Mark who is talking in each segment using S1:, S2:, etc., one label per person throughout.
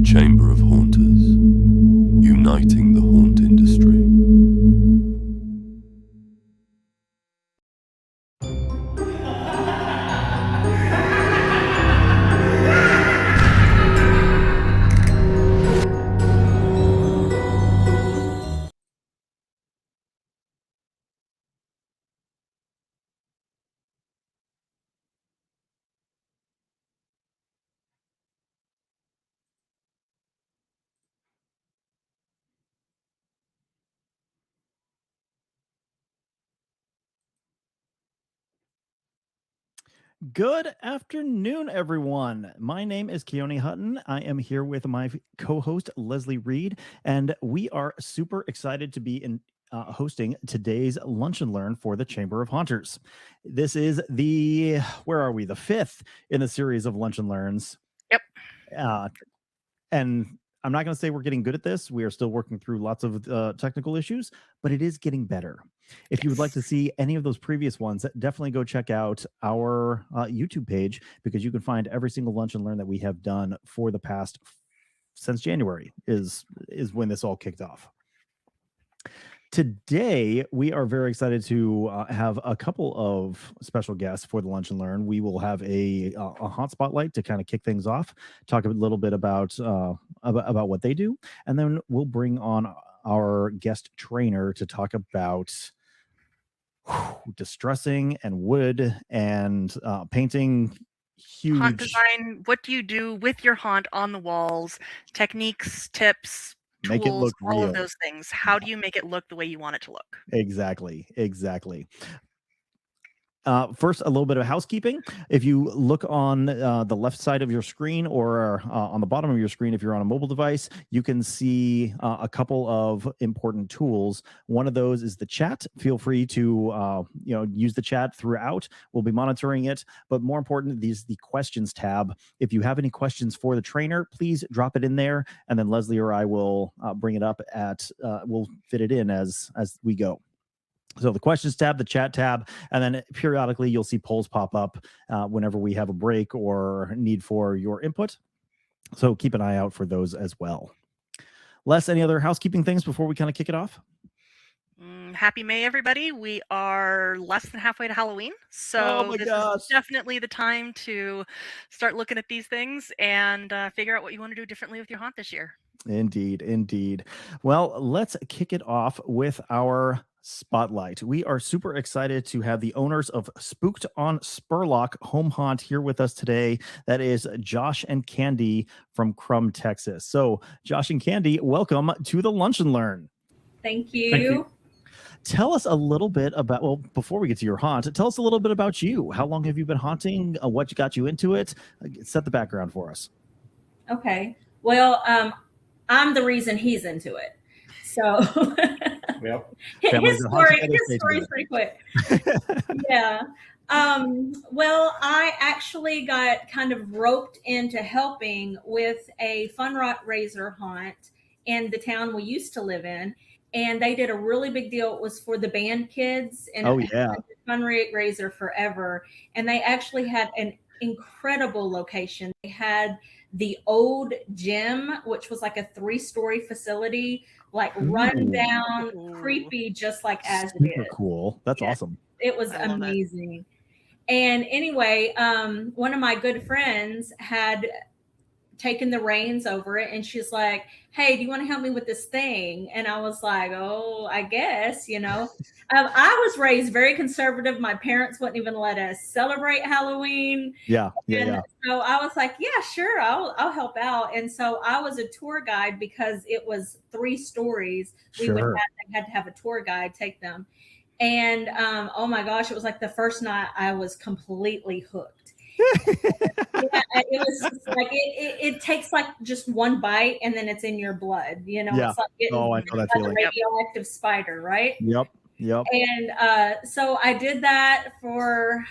S1: Chamber of Haunters, uniting the haunt industry.
S2: Good afternoon, everyone. My name is Keone Hutton. I am here with my co-host Leslie Reed, and we are super excited to be hosting today's Lunch and Learn for the Chamber of Haunters. This is the fifth in the series of Lunch and Learns.
S3: Yep.
S2: And I'm not going to say we're getting good at this. We are still working through lots of technical issues, but it is getting better. If you would like to see any of those previous ones, definitely go check out our YouTube page, because you can find every single Lunch and Learn that we have done for the past since January is when this all kicked off. Today, we are very excited to have a couple of special guests for the Lunch and Learn. We will have a haunt spotlight to kind of kick things off, talk a little bit about what they do, and then we'll bring on our guest trainer to talk about distressing and wood and painting huge
S3: haunt design. What do you do with your haunt on the walls? Techniques, tips, tools,
S2: make it look
S3: all
S2: real.
S3: of those things. How do you make it look the way you want it to look?
S2: Exactly. First, a little bit of housekeeping. If you look on the left side of your screen, or on the bottom of your screen, if you're on a mobile device, you can see a couple of important tools. One of those is the chat. Feel free to use the chat throughout. We'll be monitoring it. But more important is the questions tab. If you have any questions for the trainer, please drop it in there, and then Leslie or I will bring it up we'll fit it in as we go. So the questions tab, the chat tab, and then periodically you'll see polls pop up whenever we have a break or need for your input. So keep an eye out for those as well. Les, any other housekeeping things before we kind of kick it off?
S3: Happy May, everybody. We are less than halfway to Halloween. So this is definitely the time to start looking at these things and figure out what you want to do differently with your haunt this year.
S2: Indeed. Well, let's kick it off with our spotlight. We are super excited to have the owners of Spooked On Spurlock Home Haunt here with us today. That is Josh and Candy from Crumb, Texas. So Josh and Candy, welcome to the Lunch and Learn.
S4: Thank you.
S2: Tell us a little bit about, well, before we get to your haunt, tell us a little bit about you. How long have you been haunting? What got you into it? Set the background for us.
S4: Okay. Well, I'm the reason he's into it. So
S2: yep.
S4: his story is pretty quick. Yeah. Well, I actually got kind of roped into helping with a fundraiser haunt in the town we used to live in. And they did a really big deal. It was for the band kids, and it was a fundraiser forever. And they actually had an incredible location. They had the old gym, which was like a 3-story facility, like run down, creepy, just like as it is.
S2: Cool. That's awesome.
S4: It was amazing. And anyway, one of my good friends had taken the reins over it, and she's like, hey, do you want to help me with this thing? And I was like, oh, I guess, I was raised very conservative. My parents wouldn't even let us celebrate Halloween.
S2: Yeah.
S4: So I was like, yeah, sure, I'll help out. And so I was a tour guide, because it was 3 stories. They had to have a tour guide take them. And oh my gosh, it was like the first night I was completely hooked. It was just like it takes like just one bite, and then it's in your blood. It's like getting
S2: I know that feeling.
S4: A radioactive spider, right?
S2: Yep.
S4: And so I did that for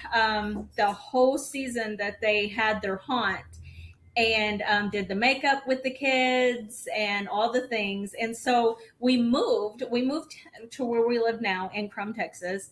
S4: the whole season that they had their haunt, and did the makeup with the kids and all the things. And so we moved to where we live now in Crumb, Texas.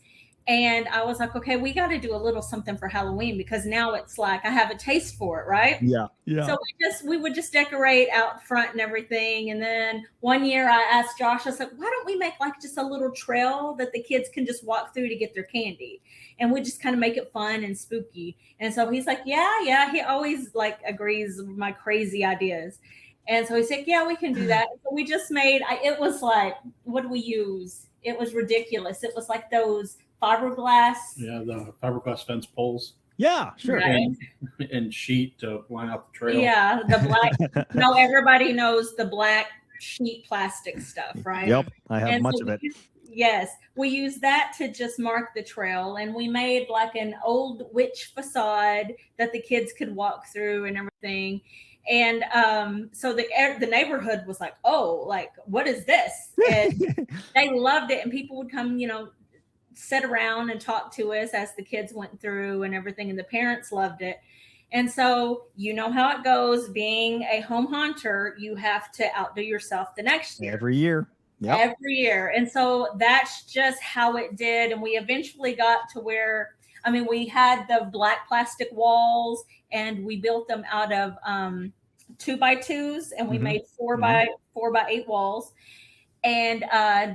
S4: And I was like, okay, we got to do a little something for Halloween, because now it's like I have a taste for it, right?
S2: Yeah.
S4: So we would just decorate out front and everything. And then one year I asked Josh, I said, why don't we make like just a little trail that the kids can just walk through to get their candy? And we just kind of make it fun and spooky. And so he's like, yeah. He always like agrees with my crazy ideas. And so he said, yeah, we can do that. So we just made, it was like, what do we use? It was ridiculous. It was like those fiberglass.
S5: Yeah, the fiberglass fence poles.
S2: Yeah, sure.
S4: Right.
S5: And sheet to line out the trail.
S4: Yeah, the black. No, everybody knows the black sheet plastic stuff, right?
S2: Yep, I have much of it.
S4: Yes, we used that to just mark the trail, and we made like an old witch facade that the kids could walk through and everything. And so the neighborhood was like, oh, like, what is this? And they loved it, and people would come, sit around and talk to us as the kids went through and everything, and the parents loved it. And so you know how it goes. Being a home haunter, you have to outdo yourself the next year.
S2: Every year. Yep.
S4: Every year. And so that's just how it did. And we eventually got to where, we had the black plastic walls, and we built them out of 2x2s, and we made 4x8 walls. And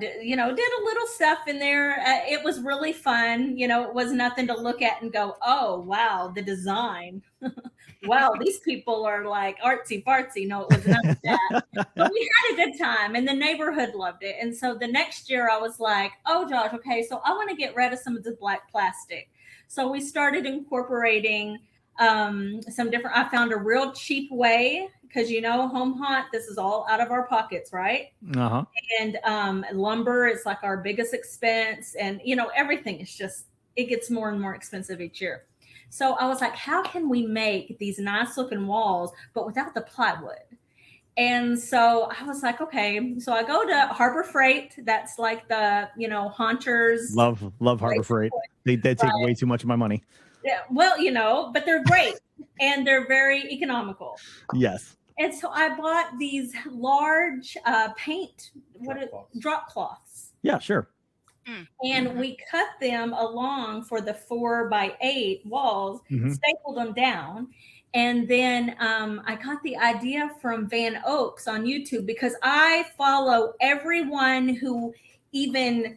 S4: did a little stuff in there. It was really fun. It was nothing to look at and go, oh wow, the design. Wow, these people are like artsy fartsy. No, it was none of that. But we had a good time, and the neighborhood loved it. And so the next year I was like, oh Josh, okay, so I want to get rid of some of the black plastic. So we started incorporating some different, I found a real cheap way, because home haunt, this is all out of our pockets, right?
S2: Uh-huh.
S4: And lumber is like our biggest expense, and everything is just, it gets more and more expensive each year. So I was like, how can we make these nice looking walls but without the plywood? And so I was like, okay. So I go to Harbor Freight. That's like the haunters.
S2: Love Harbor Freight. They take way too much of my money.
S4: Yeah, well, but they're great and they're very economical.
S2: Yes.
S4: And so I bought these large drop cloths.
S2: Yeah, sure.
S4: And we cut them along for the 4x8 walls, stapled them down. And then I got the idea from Van Oaks on YouTube, because I follow everyone who even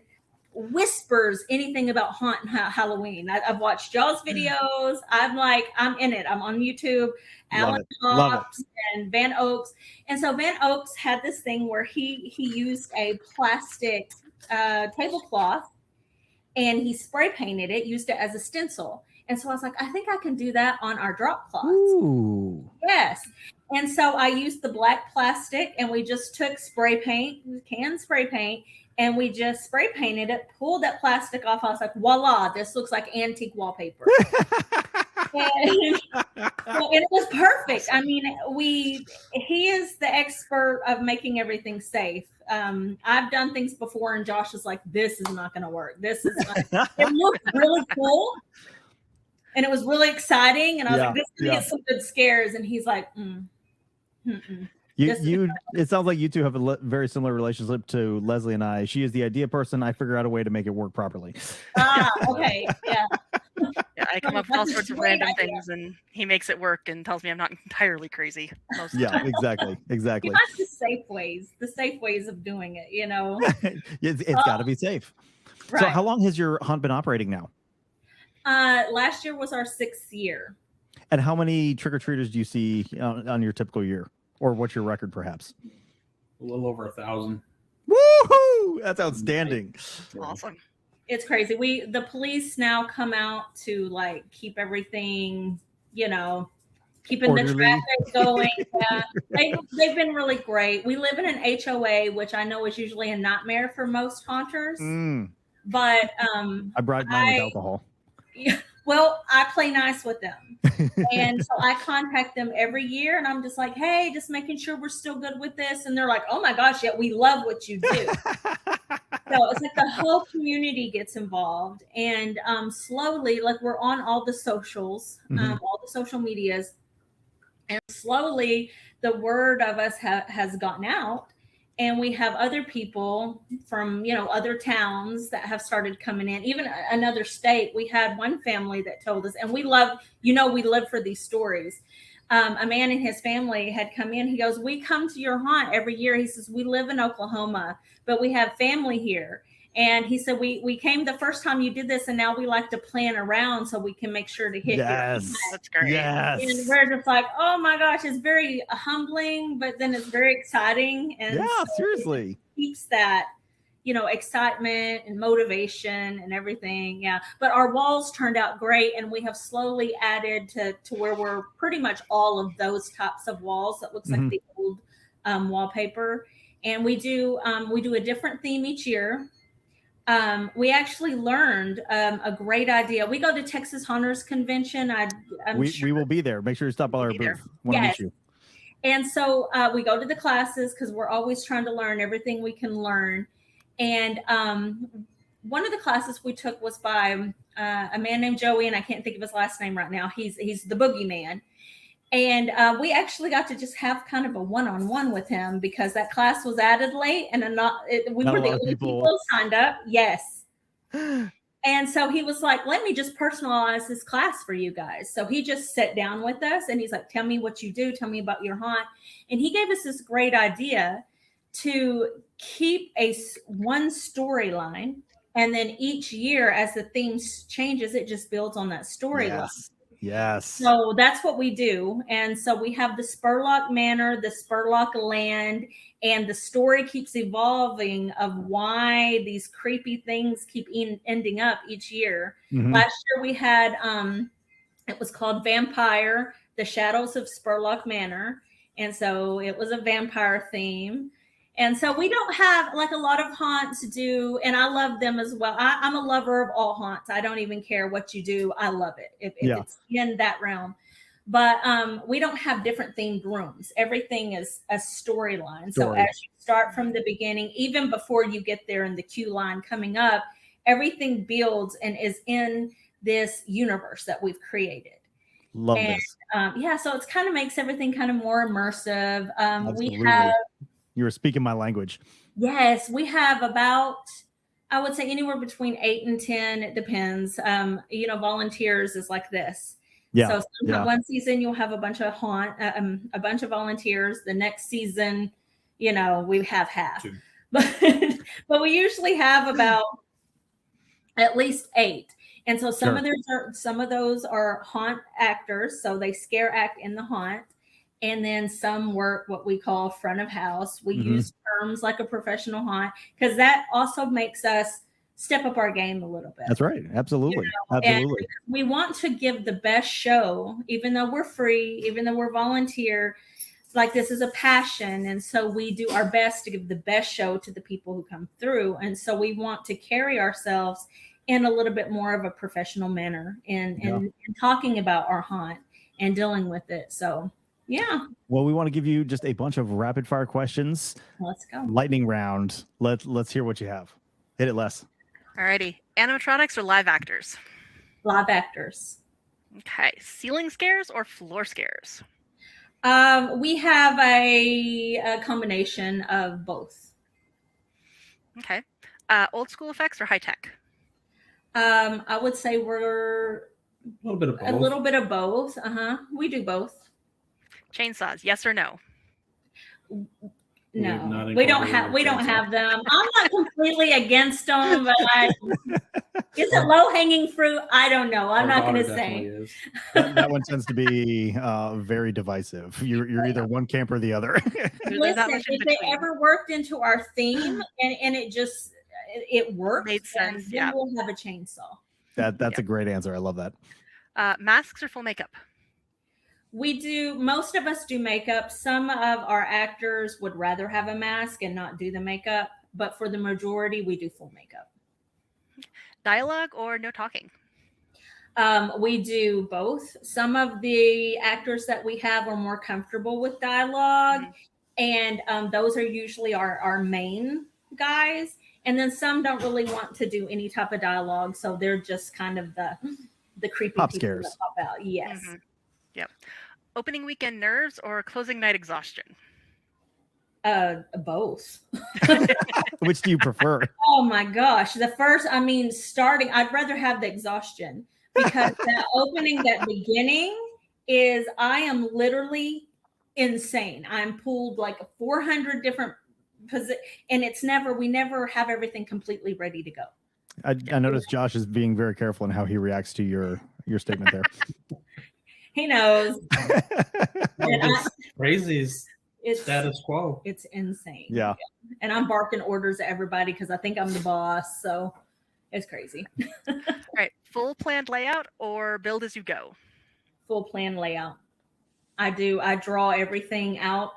S4: whispers anything about haunt and Halloween. I've watched y'all's videos. I'm in it. I'm on YouTube. Alan Hobbs and Van Oaks. And so Van Oaks had this thing where he used a plastic tablecloth, and he spray painted it, used it as a stencil. And so I was like, I think I can do that on our drop cloths.
S2: Ooh.
S4: Yes. And so I used the black plastic, and we just took spray paint, canned spray paint, and we just spray painted it, pulled that plastic off. I was like, voila, this looks like antique wallpaper. and it was perfect. He is the expert of making everything safe. I've done things before, and Josh is like, this is not going to work. This is not. It looked really cool, and it was really exciting. And I was like, this is going to get some good scares. And he's like,
S2: It sounds like you two have a very similar relationship to Leslie and I. She is the idea person. I figure out a way to make it work properly.
S4: Okay. Yeah.
S3: Yeah, I come up with all sorts of random things, and he makes it work and tells me I'm not entirely crazy. Most of the time.
S2: Exactly.
S4: You got the safe ways of doing it,
S2: It's got to be safe. Right. So how long has your haunt been operating now?
S4: Last year was our 6th year.
S2: And how many trick-or-treaters do you see on your typical year? Or what's your record, perhaps?
S5: A little over 1,000.
S2: Woohoo! That's outstanding.
S3: Awesome.
S4: It's crazy. The police now come out to like keep everything, keeping the traffic going. Yeah. They've been really great. We live in an HOA, which I know is usually a nightmare for most haunters. But
S2: I brought mine with alcohol.
S4: Yeah. Well, I play nice with them. And so I contact them every year, and I'm just like, hey, just making sure we're still good with this. And they're like, oh my gosh, yeah, we love what you do. So it's like the whole community gets involved. And slowly, like we're on all the socials, all the social medias. And slowly the word of us has gotten out. And we have other people from, other towns that have started coming in, even another state. We had one family that told us, and we live for these stories. A man and his family had come in. He goes, we come to your haunt every year. He says, we live in Oklahoma, but we have family here. And he said, we came the first time you did this, and now we like to plan around so we can make sure to hit.
S2: Yes,
S3: that's great.
S2: Yes,
S4: and we're just like, oh my gosh, it's very humbling, but then it's very exciting. And
S2: yeah, seriously,
S4: it keeps that, excitement and motivation and everything. Yeah, but our walls turned out great, and we have slowly added to where we're pretty much all of those types of walls. That looks like the old wallpaper, and we do a different theme each year. We actually learned a great idea. We go to Texas Haunters Convention.
S2: We will be there. Make sure you stop by our booth. Want to meet you.
S4: And so we go to the classes because we're always trying to learn everything we can learn. And one of the classes we took was by a man named Joey, and I can't think of his last name right now. He's the boogeyman. And we actually got to just have kind of a one-on-one with him because that class was added late, and we were the only people signed up. Yes. And so he was like, let me just personalize this class for you guys. So he just sat down with us, and he's like, tell me what you do. Tell me about your haunt. And he gave us this great idea to keep one storyline. And then each year, as the theme changes, it just builds on that storyline.
S2: Yes.
S4: So that's what we do. And so we have the Spurlock Manor, the Spurlock land, and the story keeps evolving of why these creepy things keep ending up each year. Last year we had, it was called Vampire, The Shadows of Spurlock Manor. And so it was a vampire theme. And so we don't have like a lot of haunts do, and I love them as well. I'm a lover of all haunts. I don't even care what you do. I love it if it's in that realm. But we don't have different themed rooms. Everything is a storyline. So as you start from the beginning, even before you get there in the queue line coming up, everything builds and is in this universe that we've created.
S2: Love this.
S4: So it kind of makes everything kind of more immersive.
S2: Absolutely.
S4: We have...
S2: You were speaking my language.
S4: Yes, we have about, I would say anywhere between 8 and 10. It depends. Volunteers is like this.
S2: Yeah.
S4: So one season you'll have a bunch of a bunch of volunteers. The next season, we have half. But we usually have about at least 8. And so some of those are haunt actors, so they scare act in the haunt. And then some work what we call front of house. We use terms like a professional haunt because that also makes us step up our game a little bit.
S2: That's right. Absolutely. Absolutely.
S4: And we want to give the best show, even though we're free, even though we're volunteer. Like this is a passion. And so we do our best to give the best show to the people who come through. And so we want to carry ourselves in a little bit more of a professional manner and talking about our haunt and dealing with it. So yeah.
S2: Well, we want to give you just a bunch of rapid fire questions.
S4: Let's go.
S2: Lightning round. Let's hear what you have. Hit it, Les.
S3: Alrighty. Animatronics or live actors?
S4: Live actors.
S3: Okay. Ceiling scares or floor scares?
S4: We have a combination of both.
S3: Okay. Old school effects or high tech?
S4: I would say we're
S5: a little bit of both.
S4: A little bit of both. We do both.
S3: Chainsaws, yes or no?
S4: No, we don't have them. I'm not completely against them, but is it low hanging fruit? I don't know. I'm not going to say.
S2: That one tends to be very divisive. You're either one camp or the other.
S4: Listen, if it ever worked into our theme and it worked,
S3: made sense.
S4: Then we'll have a chainsaw.
S2: That's a great answer. I love that.
S3: Masks or full makeup?
S4: We do. Most of us do makeup. Some of our actors would rather have a mask and not do the makeup, but for the majority, we do full makeup.
S3: Dialogue or no talking?
S4: We do both. Some of the actors that we have are more comfortable with dialogue, and those are usually our main guys. And then some don't really want to do any type of dialogue, so they're just kind of the creepy
S2: pop
S4: people
S2: scares.
S4: that pop out. Yes.
S3: Yep. Opening weekend nerves or closing night exhaustion?
S4: Both.
S2: Which do you prefer?
S4: Oh my gosh. Starting, I'd rather have the exhaustion, because that opening, that beginning I am literally insane. I'm pulled like 400 different positions, and we never have everything completely ready to go.
S2: I noticed Josh is being very careful in how he reacts to your statement there.
S4: He knows.
S5: Crazy. It's status quo.
S4: It's insane.
S2: Yeah.
S4: And I'm barking orders at everybody because I think I'm the boss. So it's crazy.
S3: All right. Full planned layout or build as you go?
S4: Full plan layout. I draw everything out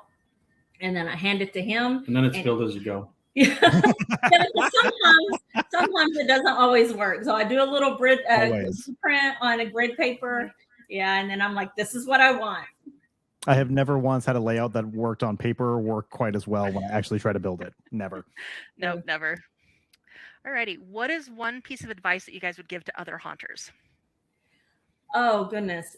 S4: and then I hand it to him.
S5: And then it's build as you go.
S4: Yeah. sometimes it doesn't always work. So I do a little print on a grid paper. Yeah. And then I'm like, this is what I want.
S2: I have never once had a layout that worked on paper work quite as well when I actually try to build it. Never.
S3: No, never. Alrighty. What is one piece of advice that you guys would give to other haunters?
S4: Oh, goodness.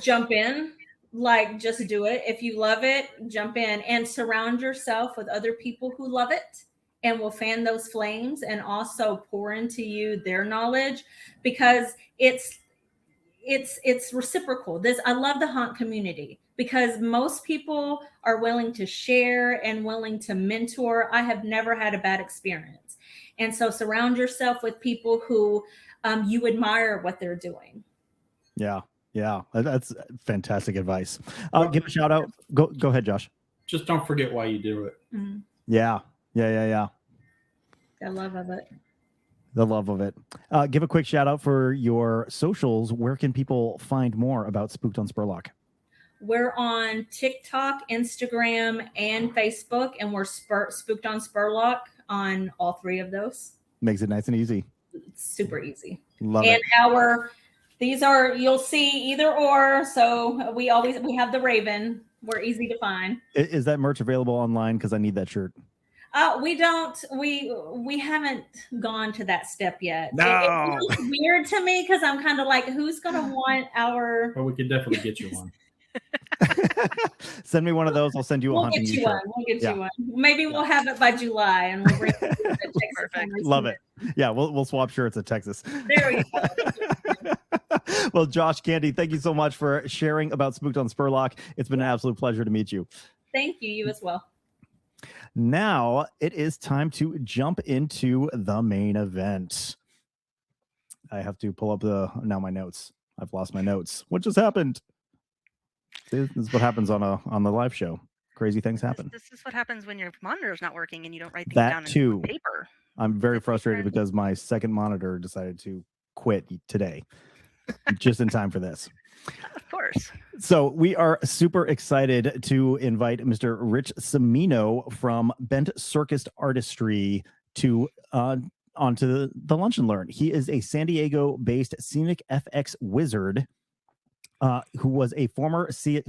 S4: Jump in. Like, just do it. If you love it, jump in and surround yourself with other people who love it and will fan those flames and also pour into you their knowledge, because it's reciprocal. I love the haunt community because most people are willing to share and willing to mentor. I have never had a bad experience. And so surround yourself with people who you admire what they're doing.
S2: Yeah. Yeah. That's fantastic advice. Give a shout out. Go ahead, Josh.
S5: Just don't forget why you do it.
S4: Mm-hmm.
S2: Yeah.
S4: The love of it.
S2: The love of it. Give a quick shout out for your socials. Where can people find more about Spooked on Spurlock?
S4: We're on TikTok, Instagram, and Facebook, and we're Spooked on Spurlock on all three of those.
S2: Makes it nice and easy.
S4: It's super easy.
S2: Love it.
S4: And you'll see either or. So we have the Raven. We're easy to find.
S2: Is that merch available online? Because I need that shirt.
S4: We haven't gone to that step yet.
S2: No.
S4: It's weird to me because I'm kind of like, who's gonna want our?
S5: Well, we could definitely get you one.
S2: Send me one of those. I'll send you a hunting
S4: get you
S2: shirt.
S4: one. We'll get you one. Maybe we'll have it by July, and we'll bring it to
S3: Perfect.
S2: Love it. Yeah, we'll swap shirts at Texas.
S4: There we go.
S2: Well, Josh, Candy, thank you so much for sharing about Spooked on Spurlock. It's been an absolute pleasure to meet you.
S4: Thank you. You as well.
S2: Now it is time to jump into the main event. I have to pull up my notes. I've lost my notes. What just happened? This is what happens on the live show. Crazy things happen.
S3: This is what happens when your monitor is not working and you don't write things
S2: That
S3: down
S2: too.
S3: on paper.
S2: I'm very frustrated because my second monitor decided to quit today, just in time for this.
S3: Of course.
S2: So we are super excited to invite Mr. Rich Cimino from Bent Circus Artistry to onto the Lunch and Learn. He is a San Diego-based scenic FX wizard who is a former CSI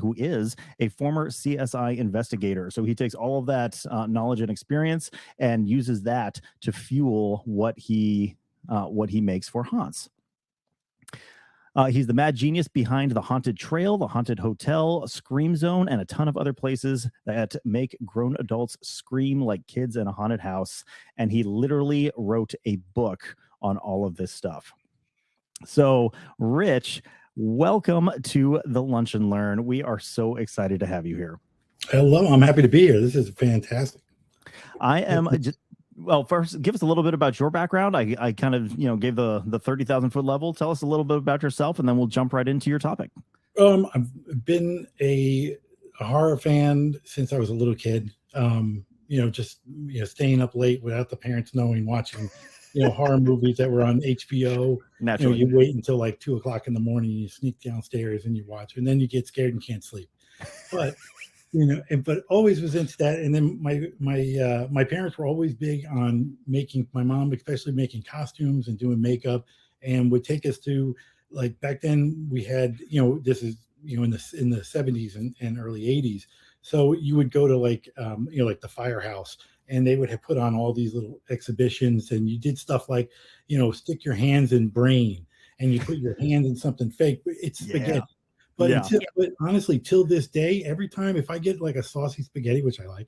S2: investigator. So he takes all of that knowledge and experience and uses that to fuel what he makes for haunts. He's the mad genius behind the Haunted Trail, the Haunted Hotel, Scream Zone, and a ton of other places that make grown adults scream like kids in a haunted house. And he literally wrote a book on all of this stuff. So, Rich, welcome to the Lunch and Learn. We are so excited to have you here.
S6: Hello, I'm happy to be here. This is fantastic.
S2: I am just... Well, first, give us a little bit about your background. I kind of, gave the 30,000-foot level. Tell us a little bit about yourself, and then we'll jump right into your topic.
S6: I've been a horror fan since I was a little kid. Staying up late without the parents knowing, watching, horror movies that were on HBO.
S2: Naturally.
S6: You wait until like 2:00 in the morning, you sneak downstairs and you watch, and then you get scared and can't sleep. But but always was into that. And then my parents were always big on my mom especially making costumes and doing makeup, and would take us to, like, back then we had, this is, in the 70s and early 80s. So you would go to like the Firehouse, and they would have put on all these little exhibitions, and you did stuff like, stick your hands in brain, and you put your hand in something fake. It's spaghetti. But
S2: Yeah.
S6: but honestly, till this day, every time if I get like a saucy spaghetti, which I like,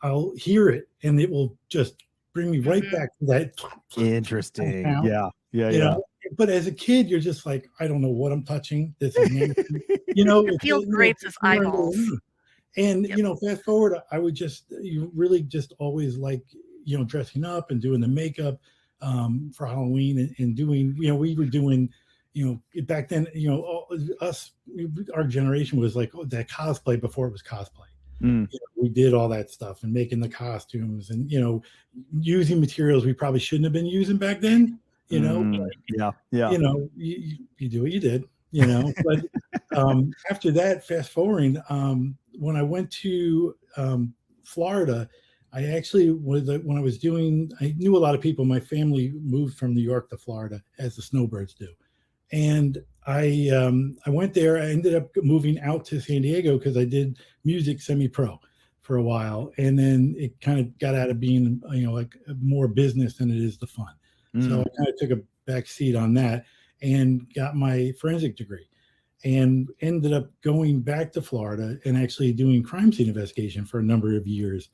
S6: I'll hear it and it will just bring me right back to that.
S2: Interesting.
S6: Sound.
S2: Yeah. Yeah.
S6: You
S2: Yeah.
S6: know, but as a kid, you're just like, I don't know what I'm touching. This is nasty. You know,
S3: It feels grapes as eyeballs.
S6: And you know, fast forward, I would you really just always like, you know, dressing up and doing the makeup for Halloween and doing, you know, we were doing, you know, back then, you know, our generation was like that cosplay before it was cosplay. You know, we did all that stuff and making the costumes and, you know, using materials we probably shouldn't have been using back then, you know.
S2: Yeah. Yeah.
S6: You know, you do what you did, you know. But after that, fast forwarding, when I went to Florida, I actually when I was doing, I knew a lot of people. My family moved from New York to Florida, as the snowbirds do, and I went there. I ended up moving out to San Diego because I did music semi-pro for a while, and then it kind of got out of being, you know, like more business than it is the fun. So I kind of took a back seat on that and got my forensic degree, and ended up going back to Florida and actually doing crime scene investigation for a number of years.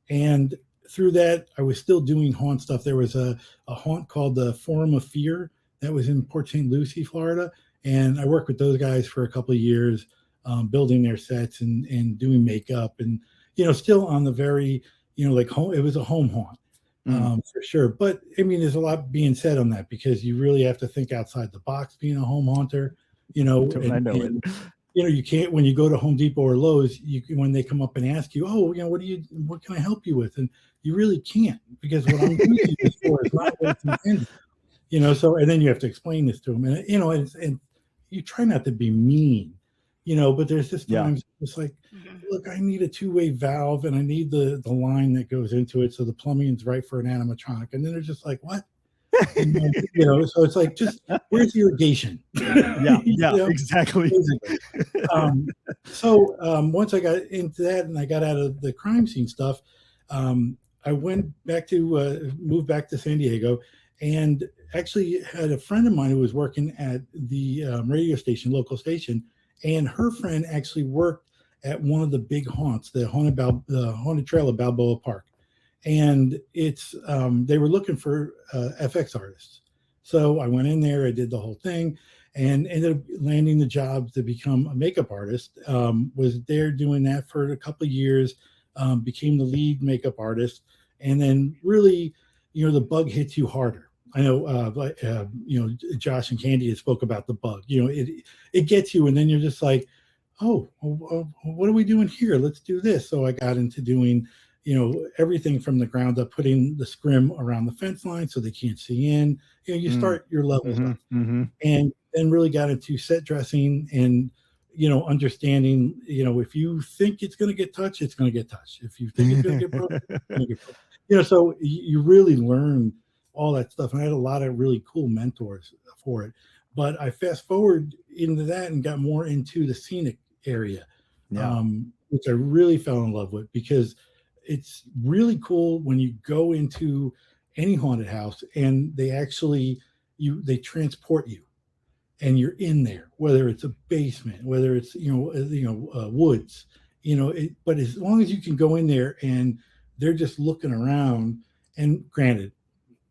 S6: And through that, I was still doing haunt stuff. There was a haunt called the Forum of Fear that was in Port St. Lucie, Florida. And I worked with those guys for a couple of years, building their sets and doing makeup and, you know, still on the very, you know, like it was a home haunt for sure. But I mean, there's a lot being said on that because you really have to think outside the box being a home haunter, you know.
S2: I know it.
S6: You know, you can't, when you go to Home Depot or Lowe's, when they come up and ask you, oh, you know, what can I help you with? And you really can't, because what I'm using this for is not what it's intended. You know, so, and then you have to explain this to them. And, you know, and you try not to be mean, you know, but there's just times it's like, look, I need a two-way valve and I need the line that goes into it. So the plumbing's right for an animatronic. And then they're just like, what? And then, you know, so it's like, just where's the irrigation?
S2: Yeah,
S6: You know?
S2: exactly.
S6: So once I got into that and I got out of the crime scene stuff, I went back to moved back to San Diego, and actually had a friend of mine who was working at the radio station, local station, and her friend actually worked at one of the big haunts, the haunted trail of Balboa Park. And it's they were looking for FX artists. So I went in there, I did the whole thing, and ended up landing the job to become a makeup artist. Was there doing that for a couple of years, became the lead makeup artist, and then really, you know, the bug hits you harder. I know, you know, Josh and Candy spoke about the bug. You know, it gets you, and then you're just like, oh, what are we doing here? Let's do this. So I got into doing, you know, everything from the ground up, putting the scrim around the fence line so they can't see in. You know, you start your levels up, and then really got into set dressing and, you know, understanding, you know, if you think it's going to get touched, it's going to get touched. If you think it's going to get broken, it's going to get broken. You know, so you really learn all that stuff. And I had a lot of really cool mentors for it. But I fast forward into that and got more into the scenic area, which I really fell in love with, because it's really cool when you go into any haunted house and they actually, they transport you and you're in there, whether it's a basement, whether it's, woods, but as long as you can go in there and they're just looking around. And granted,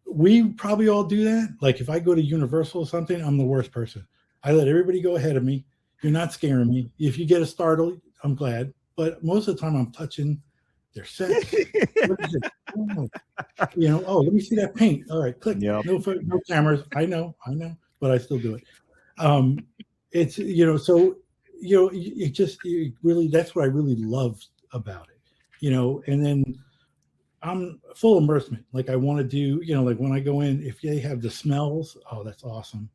S6: we probably all do that. Like if I go to Universal or something, I'm the worst person. I let everybody go ahead of me. You're not scaring me. If you get a startle, I'm glad. But most of the time I'm touching their sets. Oh, let me see that paint. All right, click. Yep. No cameras. I know, but I still do it. It's, it really, that's what I really love about it, and then I'm full immersement. Like I want to do, like when I go in, if they have the smells, oh, that's awesome.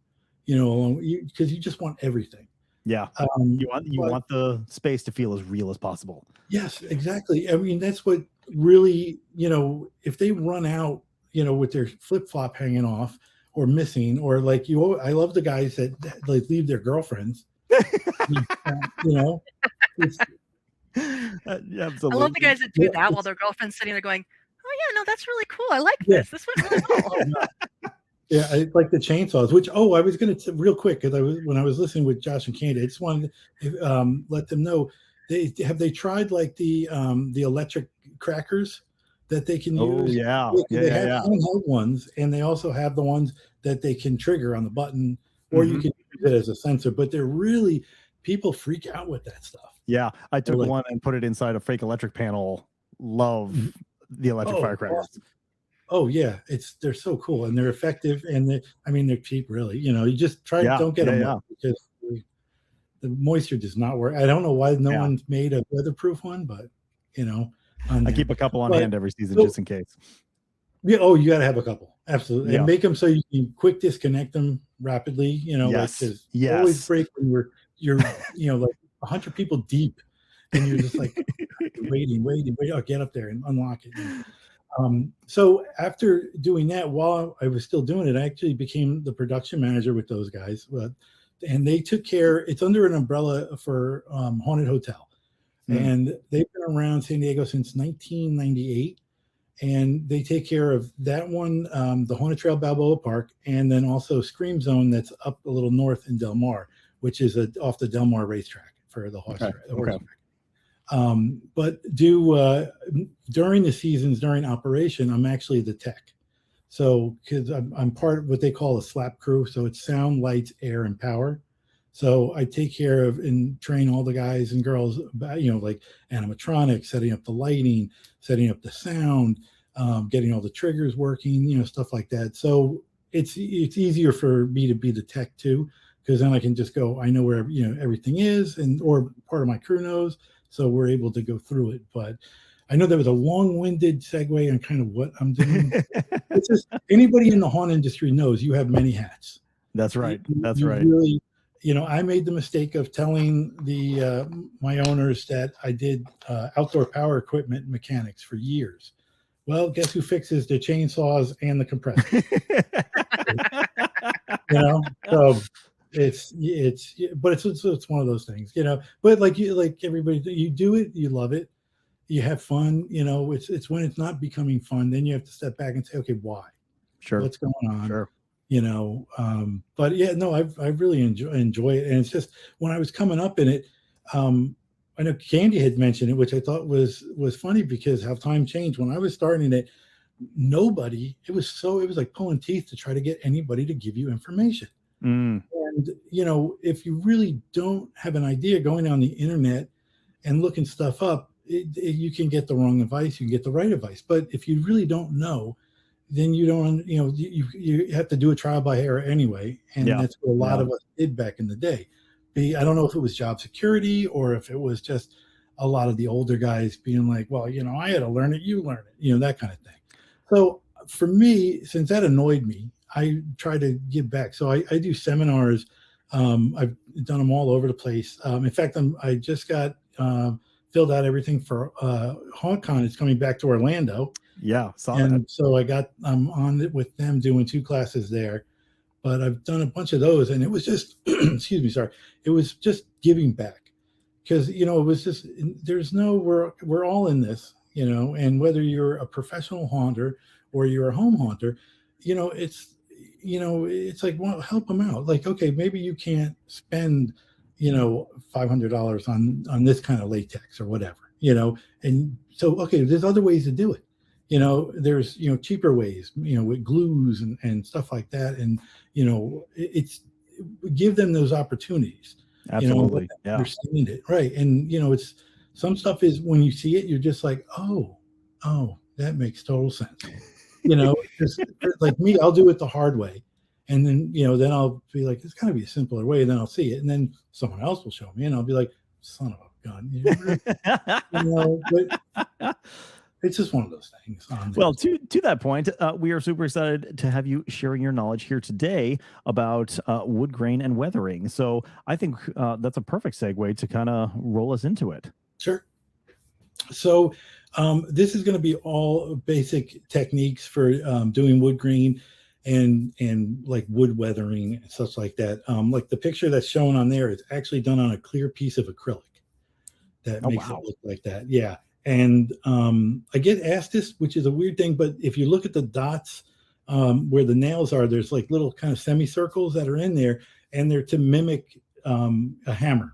S6: Because you just want everything.
S2: Yeah. You want the space to feel as real as possible.
S6: Yes, exactly. I mean, that's what really, if they run out, with their flip-flop hanging off or missing, or like I love the guys that like leave their girlfriends.
S3: Absolutely. I love the guys that do that while their girlfriend's sitting there going, "Oh yeah, no, that's really cool. I like this. This went really well."
S6: Yeah, I like the chainsaws. Which I was going to real quick because when I was listening with Josh and Candy, I just wanted to let them know they tried like the electric crackers that they can use.
S2: Oh yeah,
S6: they have handheld ones, and they also have the ones that they can trigger on the button, or you can use it as a sensor. But they're really people freak out with that stuff.
S2: Yeah, I took one and put it inside a fake electric panel. Love the electric firecrackers.
S6: Awesome. Oh yeah, they're so cool and they're effective, and they're cheap. Really, you just don't get them wet because the moisture does not work. I don't know why no one's made a weatherproof one, but
S2: I keep a couple on hand every season just in case.
S6: Yeah. Oh, you got to have a couple. Absolutely. And make them so you can quick disconnect them rapidly.
S2: Yes.
S6: Always break when you're like 100 people deep, and you're just like waiting. I'll get up there and unlock it. So after doing that, while I was still doing it, I actually became the production manager with those guys. And they took care. It's under an umbrella for Haunted Hotel. And they've been around San Diego since 1998, and they take care of that one, the Haunted Trail Balboa Park, and then also Scream Zone that's up a little north in Del Mar, which is off the Del Mar racetrack for the horse track. But during the seasons, during operation, I'm actually the tech. So because I'm part of what they call a slap crew, so it's sound, lights, air, and power. So I take care of and train all the guys and girls about, like animatronics, setting up the lighting, setting up the sound, getting all the triggers working, stuff like that. So it's easier for me to be the tech too, because then I can just go, I know where, everything is, or part of my crew knows. So we're able to go through it. But I know there was a long-winded segue on kind of what I'm doing. It's just anybody in the haunt industry knows you have many hats.
S2: That's right.
S6: Really, I made the mistake of telling my owners that I did outdoor power equipment mechanics for years. Well, guess who fixes the chainsaws and the compressor? So it's one of those things, But like everybody, you do it, you love it, you have fun. It's when it's not becoming fun, then you have to step back and say, okay, why?
S2: Sure.
S6: What's going on?
S2: Sure.
S6: But yeah, no, I really enjoy it. And it's just when I was coming up in it, I know Candy had mentioned it, which I thought was funny because how time changed. When I was starting it, it was like pulling teeth to try to get anybody to give you information. And if you really don't have an idea, going on the internet and looking stuff up, you can get the wrong advice, you can get the right advice. But if you really don't know, then you don't, you have to do a trial by error anyway. And that's what a lot of us did back in the day. I don't know if it was job security or if it was just a lot of the older guys being like, well, I had to learn it, you learn it, that kind of thing. So for me, since that annoyed me, I try to give back. So I do seminars. I've done them all over the place. In fact, I just got filled out everything for HauntCon. It's coming back to Orlando.
S2: Yeah,
S6: so I'm on it with them doing 2 classes there. But I've done a bunch of those, and it was just, it was just giving back, because it was just we're all in this, and whether you're a professional haunter or you're a home haunter, it's like, well, help them out. Like, okay, maybe you can't spend $500 on this kind of latex or whatever, and so okay, there's other ways to do it. There's cheaper ways, with glues and stuff like that, and it's give them those opportunities.
S2: Absolutely,
S6: understand it, right? And it's some stuff is when you see it, you're just like, oh, that makes total sense. Just like me, I'll do it the hard way, and then then I'll be like, there's got to be a simpler way, and then I'll see it, and then someone else will show me, and I'll be like, son of a gun, but it's just one of those things.
S2: Well, to that point, we are super excited to have you sharing your knowledge here today about wood grain and weathering. So I think that's a perfect segue to kind of roll us into it.
S6: Sure. So this is going to be all basic techniques for doing wood grain and like wood weathering and such like that. Like the picture that's shown on there is actually done on a clear piece of acrylic that makes it look like that. Yeah. And I get asked this, which is a weird thing, but if you look at the dots where the nails are, there's like little kind of semicircles that are in there, and they're to mimic a hammer.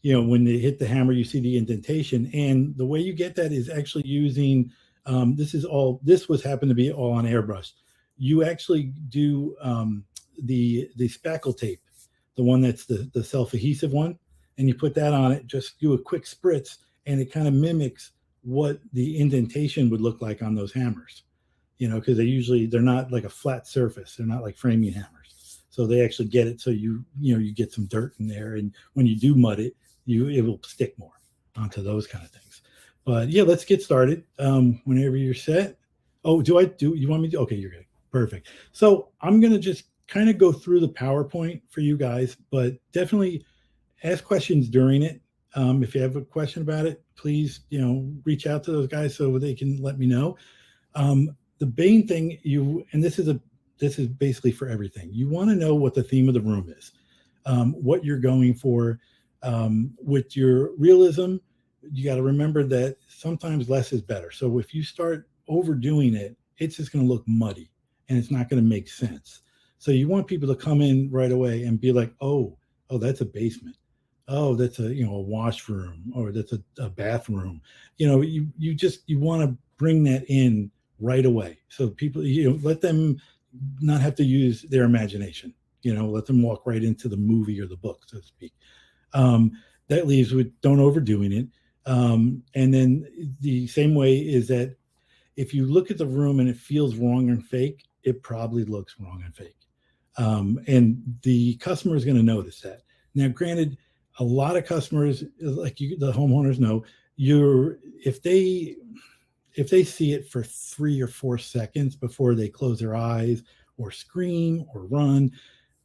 S6: You know, when they hit the hammer, you see the indentation. And the way you get that is actually using, this was happened to be all on airbrush. You actually do the spackle tape, the one that's the self-adhesive one, and you put that on it, just do a quick spritz, and it kind of mimics what the indentation would look like on those hammers, you know, because they're not like a flat surface. They're not like framing hammers. So they actually get it. So you get some dirt in there, and when you do mud it, it will stick more onto those kind of things. But yeah, let's get started. Whenever you're set. Oh, you want me to? Okay, you're good. Perfect. So I'm going to just kind of go through the PowerPoint for you guys, but definitely ask questions during it. If you have a question about it, please, reach out to those guys so they can let me know. The main thing and this is basically for everything. You want to know what the theme of the room is, what you're going for. With your realism, you got to remember that sometimes less is better. So if you start overdoing it, it's just going to look muddy and it's not going to make sense. So you want people to come in right away and be like, oh, that's a basement. Oh, that's a washroom, or that's a bathroom. You want to bring that in right away. So people, let them not have to use their imagination. Let them walk right into the movie or the book, so to speak. That leaves with don't overdoing it. And then the same way is that if you look at the room and it feels wrong and fake, it probably looks wrong and fake. And the customer is going to notice that. Now, granted, a lot of customers, like the homeowners know, if they see it for 3 or 4 seconds before they close their eyes or scream or run,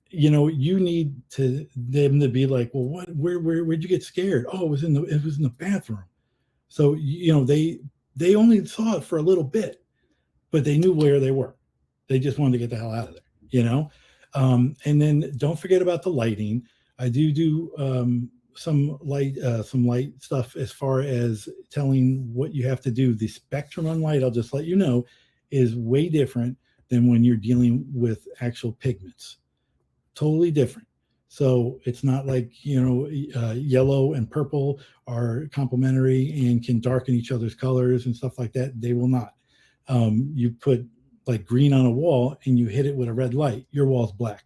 S6: you need them to be like, well, where'd you get scared? Oh, it was in the bathroom. So, they only saw it for a little bit, but they knew where they were. They just wanted to get the hell out of there, and then don't forget about the lighting. I do some light stuff as far as telling what you have to do. The spectrum on light, I'll just let you know, is way different than when you're dealing with actual pigments. Totally different. So it's not like, yellow and purple are complementary and can darken each other's colors and stuff like that. They will not. You put like green on a wall and you hit it with a red light, your wall's black.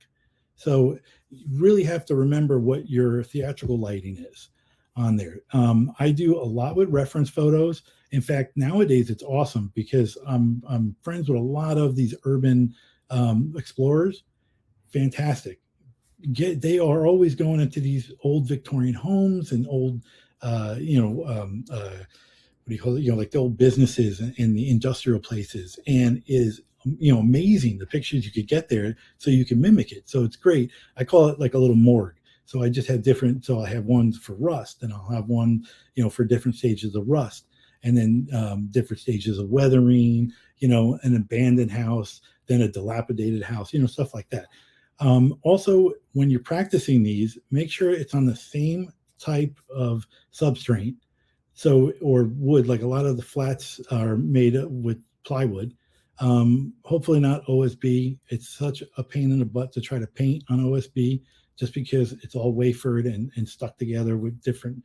S6: So you really have to remember what your theatrical lighting is on there. I do a lot with reference photos. In fact, nowadays it's awesome because I'm friends with a lot of these urban explorers. Fantastic. They are always going into these old Victorian homes and old, what do you call it? Like the old businesses and the industrial places, and is amazing the pictures you could get there, so you can mimic it. So it's great. I call it like a little morgue. So I just have different. So I have ones for rust, and I'll have one, for different stages of rust, and then different stages of weathering. An abandoned house, then a dilapidated house. Stuff like that. Also, when you're practicing these, make sure it's on the same type of substrate. So, or wood, like a lot of the flats are made with plywood. Hopefully not OSB. It's such a pain in the butt to try to paint on OSB just because it's all wafered and stuck together with different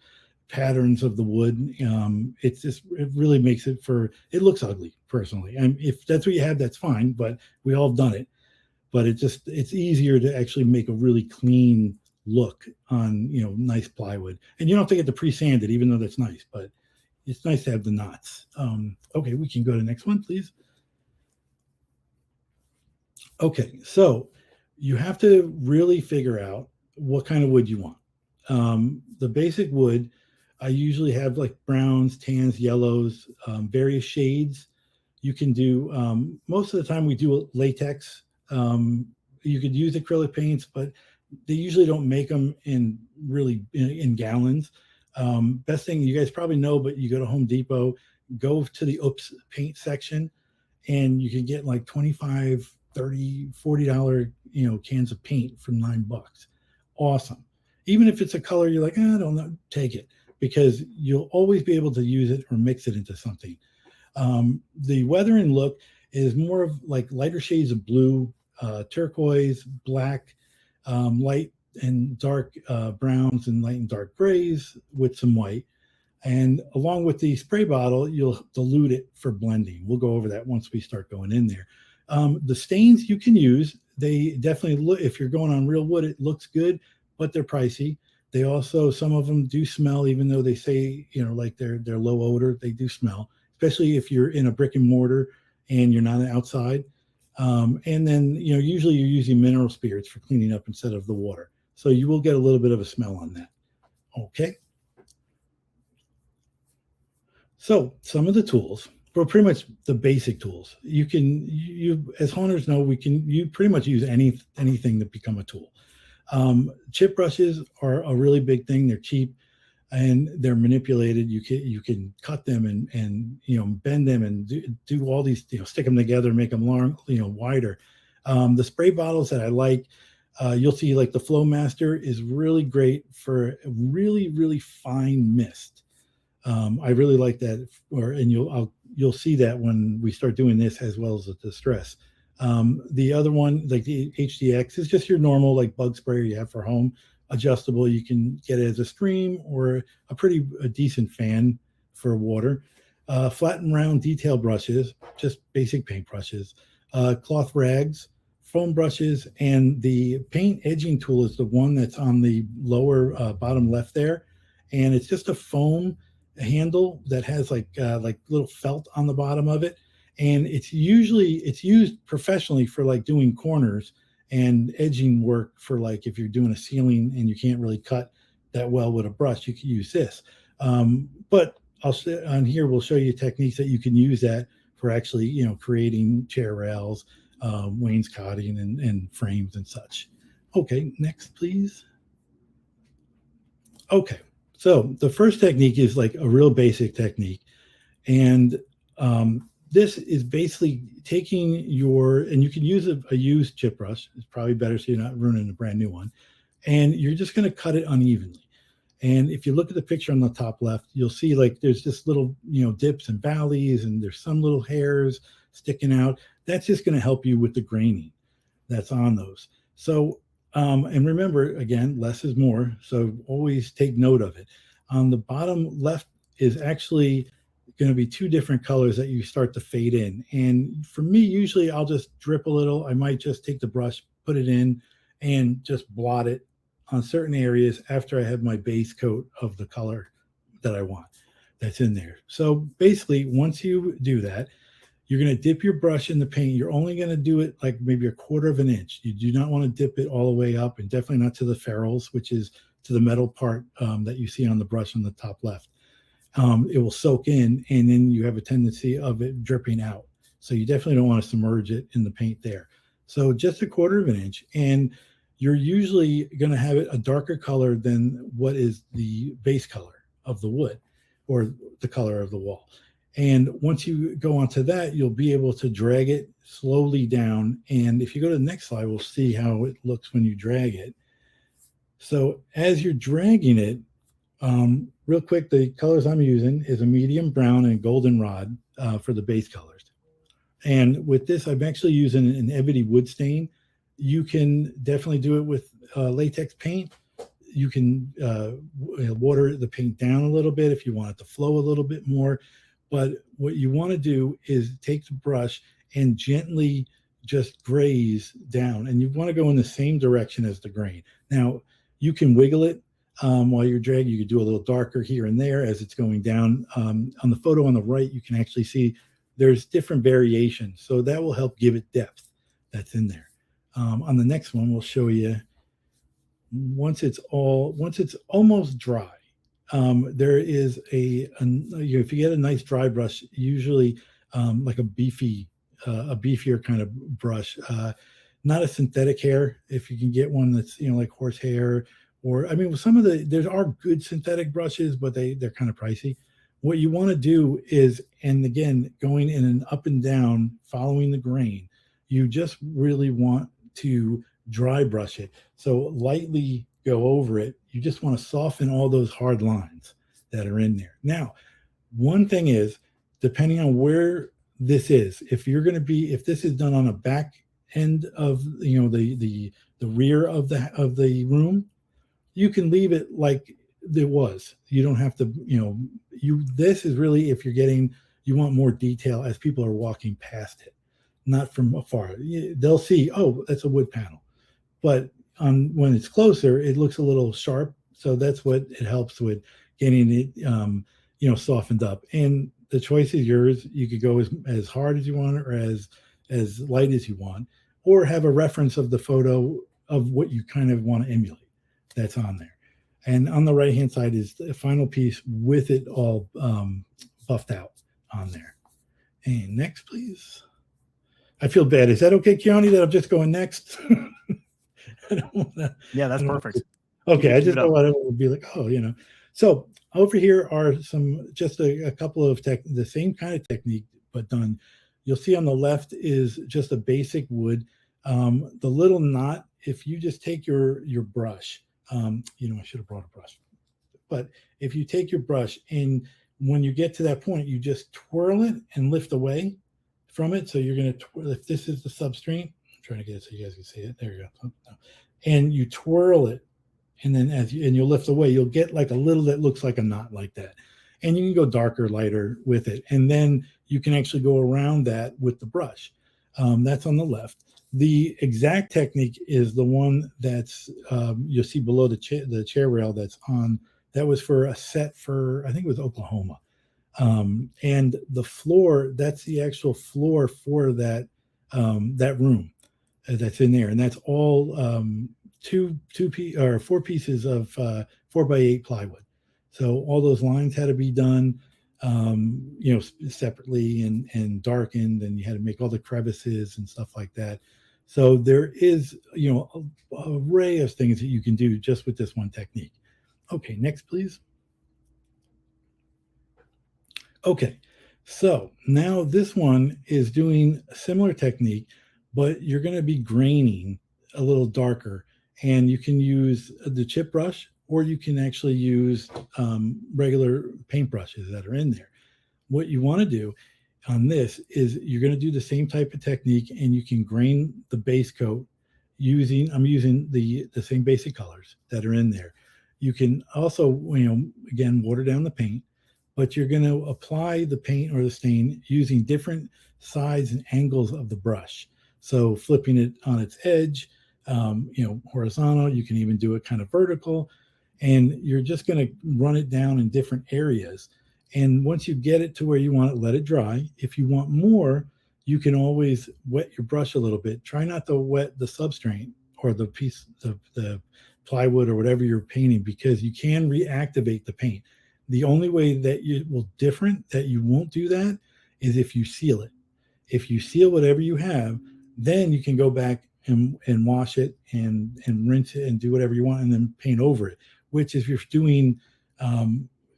S6: patterns of the wood. It really makes it looks ugly personally. And if that's what you have, that's fine, but we all have done it. But it's easier to actually make a really clean look on, nice plywood. And you don't have to get the pre-sanded, even though that's nice, but it's nice to have the knots. Okay, we can go to the next one, please. Okay, so you have to really figure out what kind of wood you want. The basic wood, I usually have like browns, tans, yellows, various shades. You can do, most of the time we do latex. You could use acrylic paints, but they usually don't make them in gallons. Best thing, you guys probably know, but you go to Home Depot, go to the Oops paint section, and you can get like $25, $30, $40, cans of paint for $9. Awesome. Even if it's a color you're like, I don't know, take it, because you'll always be able to use it or mix it into something. The weathering look is more of like lighter shades of blue, turquoise, black, light and dark browns, and light and dark grays with some white. And along with the spray bottle, you'll dilute it for blending. We'll go over that once we start going in there. The stains you can use, they definitely look, if you're going on real wood, it looks good, but they're pricey. They also, some of them do smell, even though they say, like they're low odor, they do smell, especially if you're in a brick and mortar and you're not outside. And then, usually you're using mineral spirits for cleaning up instead of the water. So you will get a little bit of a smell on that. Okay. So some of the tools, well, pretty much the basic tools. You as hunters know, you pretty much use anything to become a tool. Chip brushes are a really big thing. They're cheap and they're manipulated. You can cut them and bend them and do all these, stick them together, make them long, wider. The spray bottles that I like, you'll see like the Flowmaster is really great for really, really fine mist. I really like that, you'll see that when we start doing this, as well as the distress. The other one, like the HDX, is just your normal like bug sprayer you have for home, adjustable. You can get it as a stream or a decent fan for water. Flat and round detail brushes, just basic paint brushes, cloth rags, foam brushes, and the paint edging tool is the one that's on the lower bottom left there, and it's just a foam handle that has like little felt on the bottom of it, and it's used professionally for like doing corners and edging work, for like if you're doing a ceiling and you can't really cut that well with a brush, you can use this. But on here we'll show you techniques that you can use that for actually creating chair rails, wainscoting and frames and such. Okay, next please. Okay. So the first technique is like a real basic technique. And this is basically taking and you can use a used chip brush. It's probably better so you're not ruining a brand new one. And you're just going to cut it unevenly. And if you look at the picture on the top left, you'll see like there's just little, dips and valleys, and there's some little hairs sticking out. That's just going to help you with the graining that's on those. So and remember, again, less is more. So always take note of it. On the bottom left is actually going to be two different colors that you start to fade in. And for me, usually I'll just drip a little. I might just take the brush, put it in, and just blot it on certain areas after I have my base coat of the color that I want that's in there. So basically, once you do that, you're going to dip your brush in the paint. You're only going to do it like maybe 1/4 of an inch. You do not want to dip it all the way up, and definitely not to the ferrules, which is to the metal part that you see on the brush on the top left. It will soak in, and then you have a tendency of it dripping out. So you definitely don't want to submerge it in the paint there. So just 1/4 of an inch, and you're usually going to have it a darker color than what is the base color of the wood or the color of the wall. And once you go onto that, you'll be able to drag it slowly down. And if you go to the next slide, we'll see how it looks when you drag it. So as you're dragging it, real quick, the colors I'm using is a medium brown and goldenrod for the base colors. And with this, I'm actually using an ebony wood stain. You can definitely do it with latex paint. You can water the paint down a little bit if you want it to flow a little bit more. But what you want to do is take the brush and gently just graze down. And you want to go in the same direction as the grain. Now, you can wiggle it while you're dragging. You could do a little darker here and there as it's going down. On the photo on the right, you can actually see there's different variations. So that will help give it depth that's in there. On the next one, we'll show you once it's almost dry. There is if you get a nice dry brush, usually like a beefier kind of brush, not a synthetic hair. If you can get one that's like horsehair, or some of there are good synthetic brushes, but they're kind of pricey. What you want to do is, and again, going in an up and down, following the grain, you just really want to dry brush it. So lightly go over it. You just want to soften all those hard lines that are in there. Now, one thing is, depending on where this is. If this is done on a back end of the rear of the room, you can leave it like it was. You don't have to, this is really if you want more detail as people are walking past it, not from afar. They'll see, oh, that's a wood panel. But when it's closer, it looks a little sharp. So that's what it helps with getting it, softened up. And the choice is yours. You could go as hard as you want or as light as you want, or have a reference of the photo of what you kind of want to emulate that's on there. And on the right-hand side is the final piece with it all buffed out on there. And next, please. I feel bad. Is that okay, Keone, that I'm just going next? I don't wanna,
S2: yeah, that's perfect.
S6: Okay, I just don't want to be like, So over here are just a couple of the same kind of technique, but done. You'll see on the left is just a basic wood. The little knot, if you just take your brush, I should have brought a brush. But if you take your brush and when you get to that point, you just twirl it and lift away from it. So you're going to twirl, if this is the substrate, I'm trying to get it so you guys can see it. There you go. Oh, no. And you twirl it. And then you'll lift away, you'll get like a little that looks like a knot like that. And you can go darker, lighter with it. And then you can actually go around that with the brush. That's on the left. The exact technique is the one that's you'll see below the chair rail that's on. That was for a set for, I think it was Oklahoma. And the floor, that's the actual floor for that room that's in there. And that's all 4 pieces of 4x8 plywood. So all those lines had to be done, separately and darkened, and you had to make all the crevices and stuff like that. So there is, an array of things that you can do just with this one technique. Okay, next, please. Okay, so now this one is doing a similar technique, but you're going to be graining a little darker. And you can use the chip brush, or you can actually use regular paint brushes that are in there. What you want to do on this is you're going to do the same type of technique, and you can grain the base coat I'm using the same basic colors that are in there. You can also, again, water down the paint, but you're going to apply the paint or the stain using different sides and angles of the brush. So flipping it on its edge, horizontal, you can even do it kind of vertical, and you're just going to run it down in different areas. And once you get it to where you want it, let it dry. If you want more, you can always wet your brush a little bit. Try not to wet the substrate or the piece of the plywood or whatever you're painting, because you can reactivate the paint. The only way that you won't do that is if you seal it. If you seal whatever you have, then you can go back and wash it and rinse it and do whatever you want and then paint over it. Which if you're doing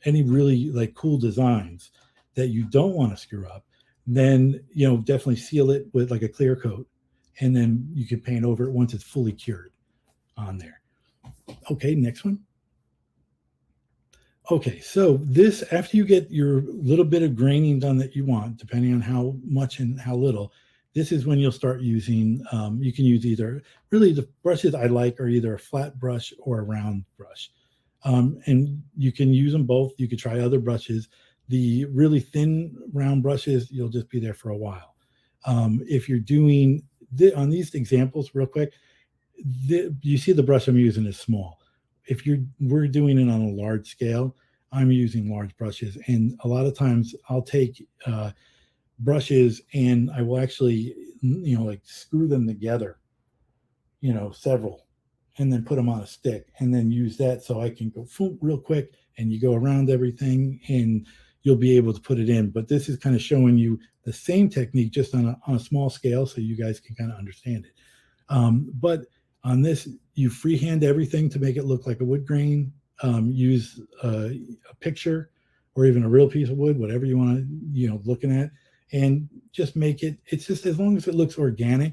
S6: any really like cool designs that you don't want to screw up, then definitely seal it with like a clear coat, and then you can paint over it once it's fully cured on there. Okay, next one. Okay, so this, after you get your little bit of graining done that you want, depending on how much and how little, this is when you'll start using, you can use either, really the brushes I like are either a flat brush or a round brush. And you can use them both. You could try other brushes. The really thin round brushes, you'll just be there for a while. If you're doing, on these examples real quick, you see the brush I'm using is small. If we're doing it on a large scale, I'm using large brushes. And a lot of times I'll take brushes and I will actually, like screw them together, several, and then put them on a stick and then use that so I can go real quick, and you go around everything and you'll be able to put it in. But this is kind of showing you the same technique just on a small scale so you guys can kind of understand it. But on this, you freehand everything to make it look like a wood grain. Use a picture or even a real piece of wood, whatever you want to, looking at, and just make it. It's just, as long as it looks organic,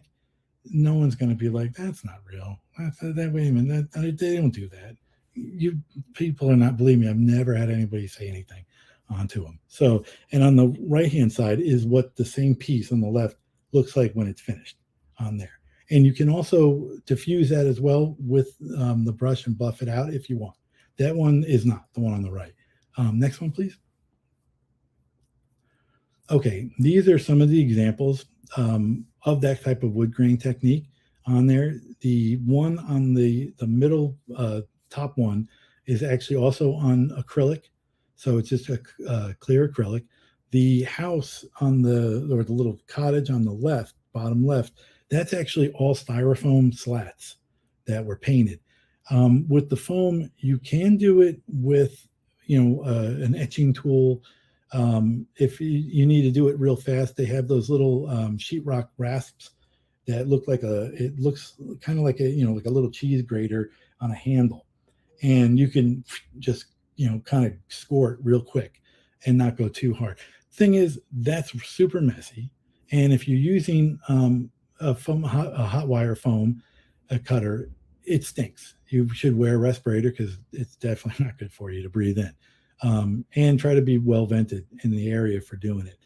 S6: no one's going to be like, that's not real. That wait a minute, they don't do that. You people are not, believe me, I've never had anybody say anything. onto them. So, and on the right-hand side is what the same piece on the left looks like when it's finished on there. And you can also diffuse that as well with the brush and buff it out if you want. That one is not the one on the right. Next one, please. Okay, these are some of the examples of that type of wood grain technique on there. The one on the middle top one is actually also on acrylic. So it's just a clear acrylic. The house on the little cottage on the left, bottom left, that's actually all styrofoam slats that were painted. With the foam, you can do it with, an etching tool. If you need to do it real fast, they have those little sheetrock rasps that look like it looks kind of like like a little cheese grater on a handle. And you can just, kind of score it real quick and not go too hard. Thing is, that's super messy. And if you're using a hot wire foam cutter, it stinks. You should wear a respirator because it's definitely not good for you to breathe in. And try to be well vented in the area for doing it.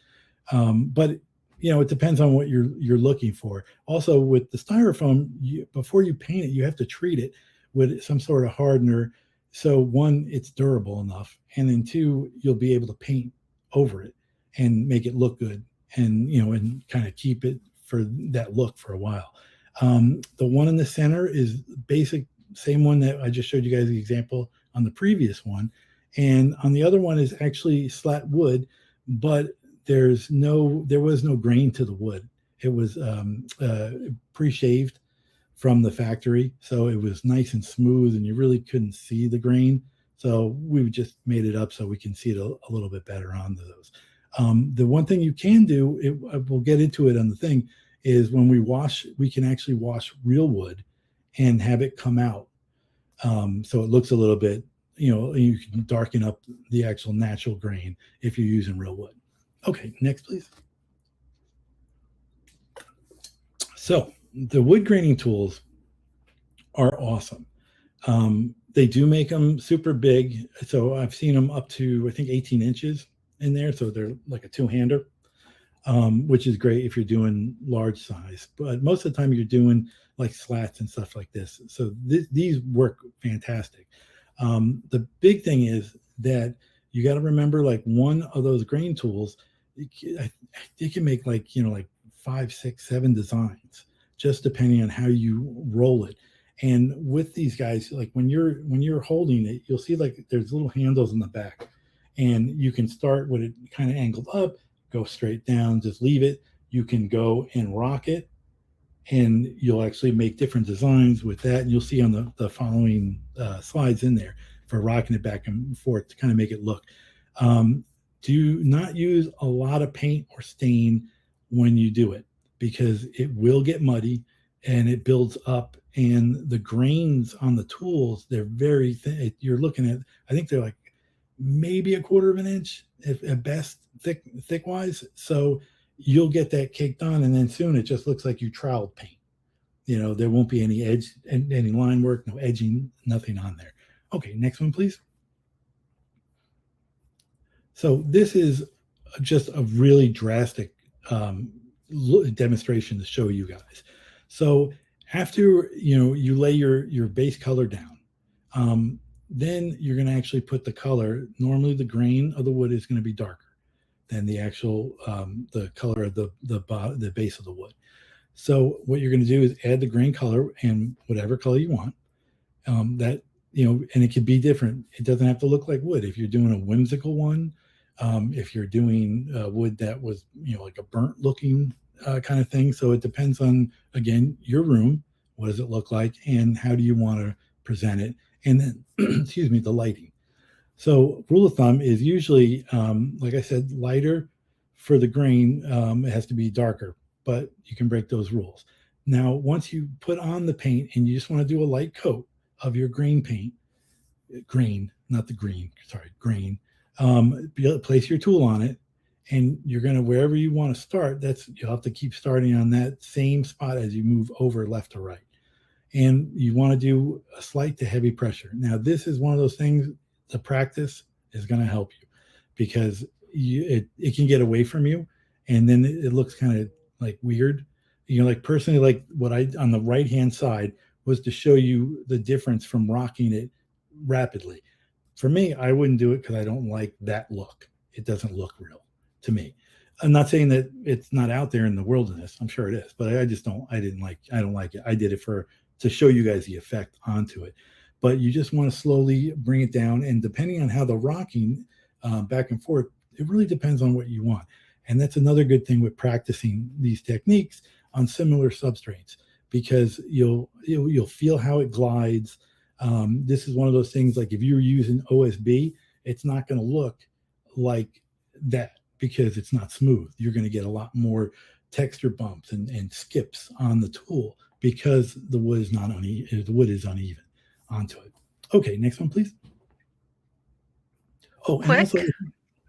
S6: But it depends on what you're looking for. Also, with the styrofoam, before you paint it, you have to treat it with some sort of hardener. So one, it's durable enough, and then two, you'll be able to paint over it and make it look good, and and kind of keep it for that look for a while. The one in the center is basic, same one that I just showed you guys the example on the previous one. And on the other one is actually slat wood, but there was no grain to the wood. It was pre-shaved from the factory, so it was nice and smooth, and you really couldn't see the grain. So we just made it up so we can see it a little bit better onto those. The one thing you can do, we'll get into it on the thing, is when we can actually wash real wood and have it come out. So it looks a little bit, you can darken up the actual natural grain if you're using real wood. Okay, next, please. So the wood graining tools are awesome. They do make them super big. So I've seen them up to, I think, 18 inches in there. So they're like a two-hander, which is great if you're doing large size. But most of the time you're doing like slats and stuff like this. So these work fantastic. The big thing is that you got to remember, like, one of those grain tools, it can make like 5, 6, 7 designs, just depending on how you roll it. And with these guys, like when you're holding it, you'll see like there's little handles in the back, and you can start with it kind of angled up, go straight down, just leave it. You can go and rock it, and you'll actually make different designs with that. And you'll see on the following slides in there for rocking it back and forth to kind of make it look. Do not use a lot of paint or stain when you do it, because it will get muddy and it builds up. And the grains on the tools, they're very thin. You're looking at, I think they're like maybe 1/4 of an inch at best, thick wise. So you'll get that caked on, and then soon it just looks like you troweled paint. There won't be any edge, any line work, no edging, nothing on there. Okay, next one, please. So this is just a really drastic demonstration to show you guys. So after you lay your base color down, then you're going to actually put the color. Normally the grain of the wood is going to be darker than the actual the color of the base of the wood. So what you're going to do is add the grain color and whatever color you want. And it can be different. It doesn't have to look like wood. If you're doing a whimsical one, if you're doing wood that was like a burnt looking kind of thing. So it depends on, again, your room. What does it look like, and how do you want to present it? And then, excuse me, the lighting. So rule of thumb is usually, like I said, lighter for the grain. It has to be darker, but you can break those rules. Now, once you put on the paint and you just want to do a light coat of your grain paint, grain, not the green, sorry, grain, place your tool on it, and you're going to, wherever you want to start, you'll have to keep starting on that same spot as you move over left to right. And you want to do a slight to heavy pressure. Now, this is one of those things, the practice is going to help you, because it can get away from you, and then it looks kind of like weird. Like personally, like what I on the right hand side was to show you the difference from rocking it rapidly. For me, I wouldn't do it because I don't like that look. It doesn't look real to me. I'm not saying that it's not out there in the wilderness. I'm sure it is, but I just don't. I don't like it. I did it to show you guys the effect onto it. But you just want to slowly bring it down, and depending on how the rocking back and forth, it really depends on what you want. And that's another good thing with practicing these techniques on similar substrates, because you'll feel how it glides. This is one of those things, like if you're using OSB, it's not going to look like that because it's not smooth. You're going to get a lot more texture bumps and skips on the tool because the wood is not uneven. The wood is uneven onto it. Okay, next one, please. Oh,
S3: Quick.
S6: and also,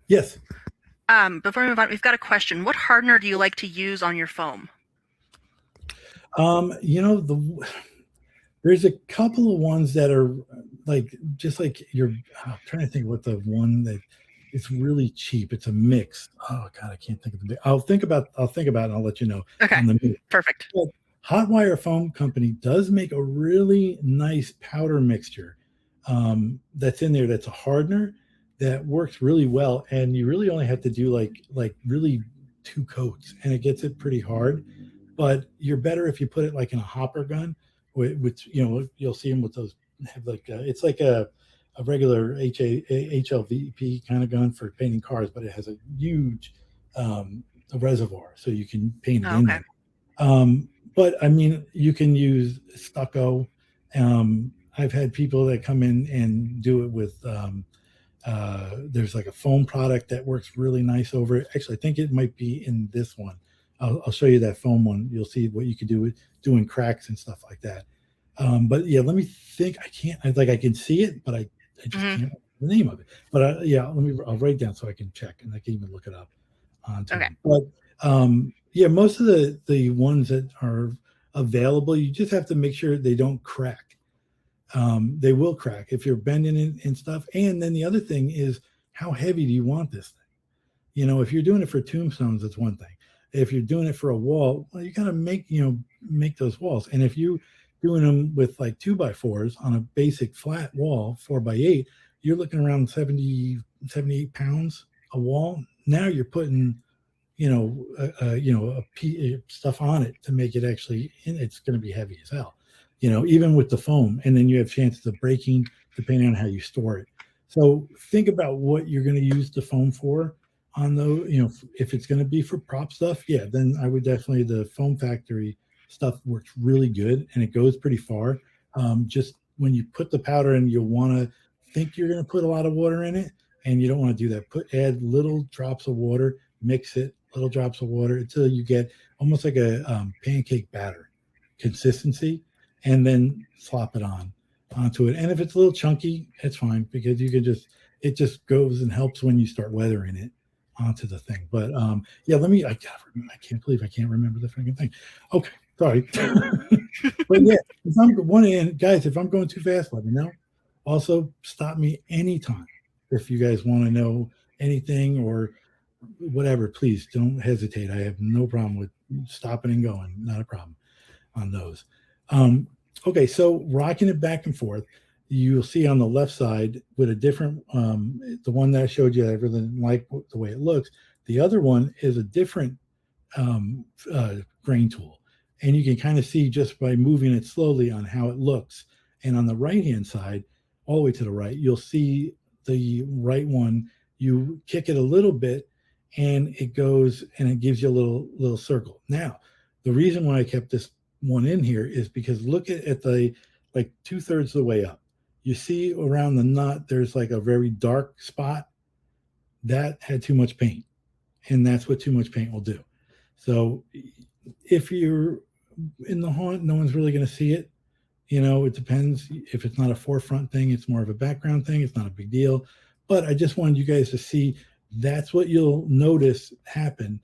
S6: yes.
S3: Before we move on, we've got a question. What hardener do you like to use on your foam?
S6: There's a couple of ones that are like just like I'm trying to think what the one that it's really cheap. It's a mix. Oh God, I can't think of the. I'll think about it and I'll let you know.
S3: Okay, perfect.
S6: But Hot Wire Foam Company does make a really nice powder mixture that's in there. That's a hardener that works really well, and you really only have to do like really 2 coats, and it gets it pretty hard. But you're better if you put it like in a hopper gun, which you'll see them with those have like it's like a regular HLVP kind of gun for painting cars, but it has a huge a reservoir, so you can paint it in there. But I mean, you can use stucco. I've had people that come in and do it with there's like a foam product that works really nice over it. Actually, I think it might be in this one. I'll show you that foam one. You'll see what you can do with doing cracks and stuff like that. But yeah, let me think. I can see it, but I just can't remember the name of it. But I'll write it down so I can check, and I can even look it up.
S3: Okay.
S6: But most of the ones that are available, you just have to make sure they don't crack. They will crack if you're bending it and stuff. And then the other thing is, how heavy do you want this thing? If you're doing it for tombstones, it's one thing. If you're doing it for a wall, well, you gotta make those walls. And if you doing them with like 2x4s on a basic flat wall, 4x8, you're looking around 78 pounds a wall. Now you're putting stuff on it to make it actually, it's going to be heavy as hell, even with the foam. And then you have chances of breaking depending on how you store it. So think about what you're going to use the foam for on those. If it's going to be for prop stuff, then I would definitely, the Foam Factory stuff works really good and it goes pretty far. Just when you put the powder in, you'll want to think you're going to put a lot of water in it, and you don't want to do that. Add little drops of water, mix it, little drops of water until you get almost like a pancake batter consistency, and then slop it onto it. And if it's a little chunky, it's fine, because you can it just goes and helps when you start weathering it onto the thing. But I can't believe I can't remember the freaking thing. Okay, sorry. But yeah, if I'm going too fast, let me know. Also, stop me anytime if you guys want to know anything or whatever. Please don't hesitate. I have no problem with stopping and going. Not a problem on those. Okay, so rocking it back and forth, you'll see on the left side with a different, the one that I showed you, I really didn't like the way it looks. The other one is a different grain tool. And you can kind of see just by moving it slowly on how it looks. And on the right-hand side, all the way to the right, you'll see the right one. You kick it a little bit, and it goes and it gives you a little circle. Now, the reason why I kept this one in here is because look at the, like 2/3 of the way up. You see around the nut, there's like a very dark spot. That had too much paint, and that's what too much paint will do. So if you're in the haunt, no one's really going to see it. It depends. If it's not a forefront thing, it's more of a background thing. It's not a big deal. But I just wanted you guys to see that's what you'll notice happen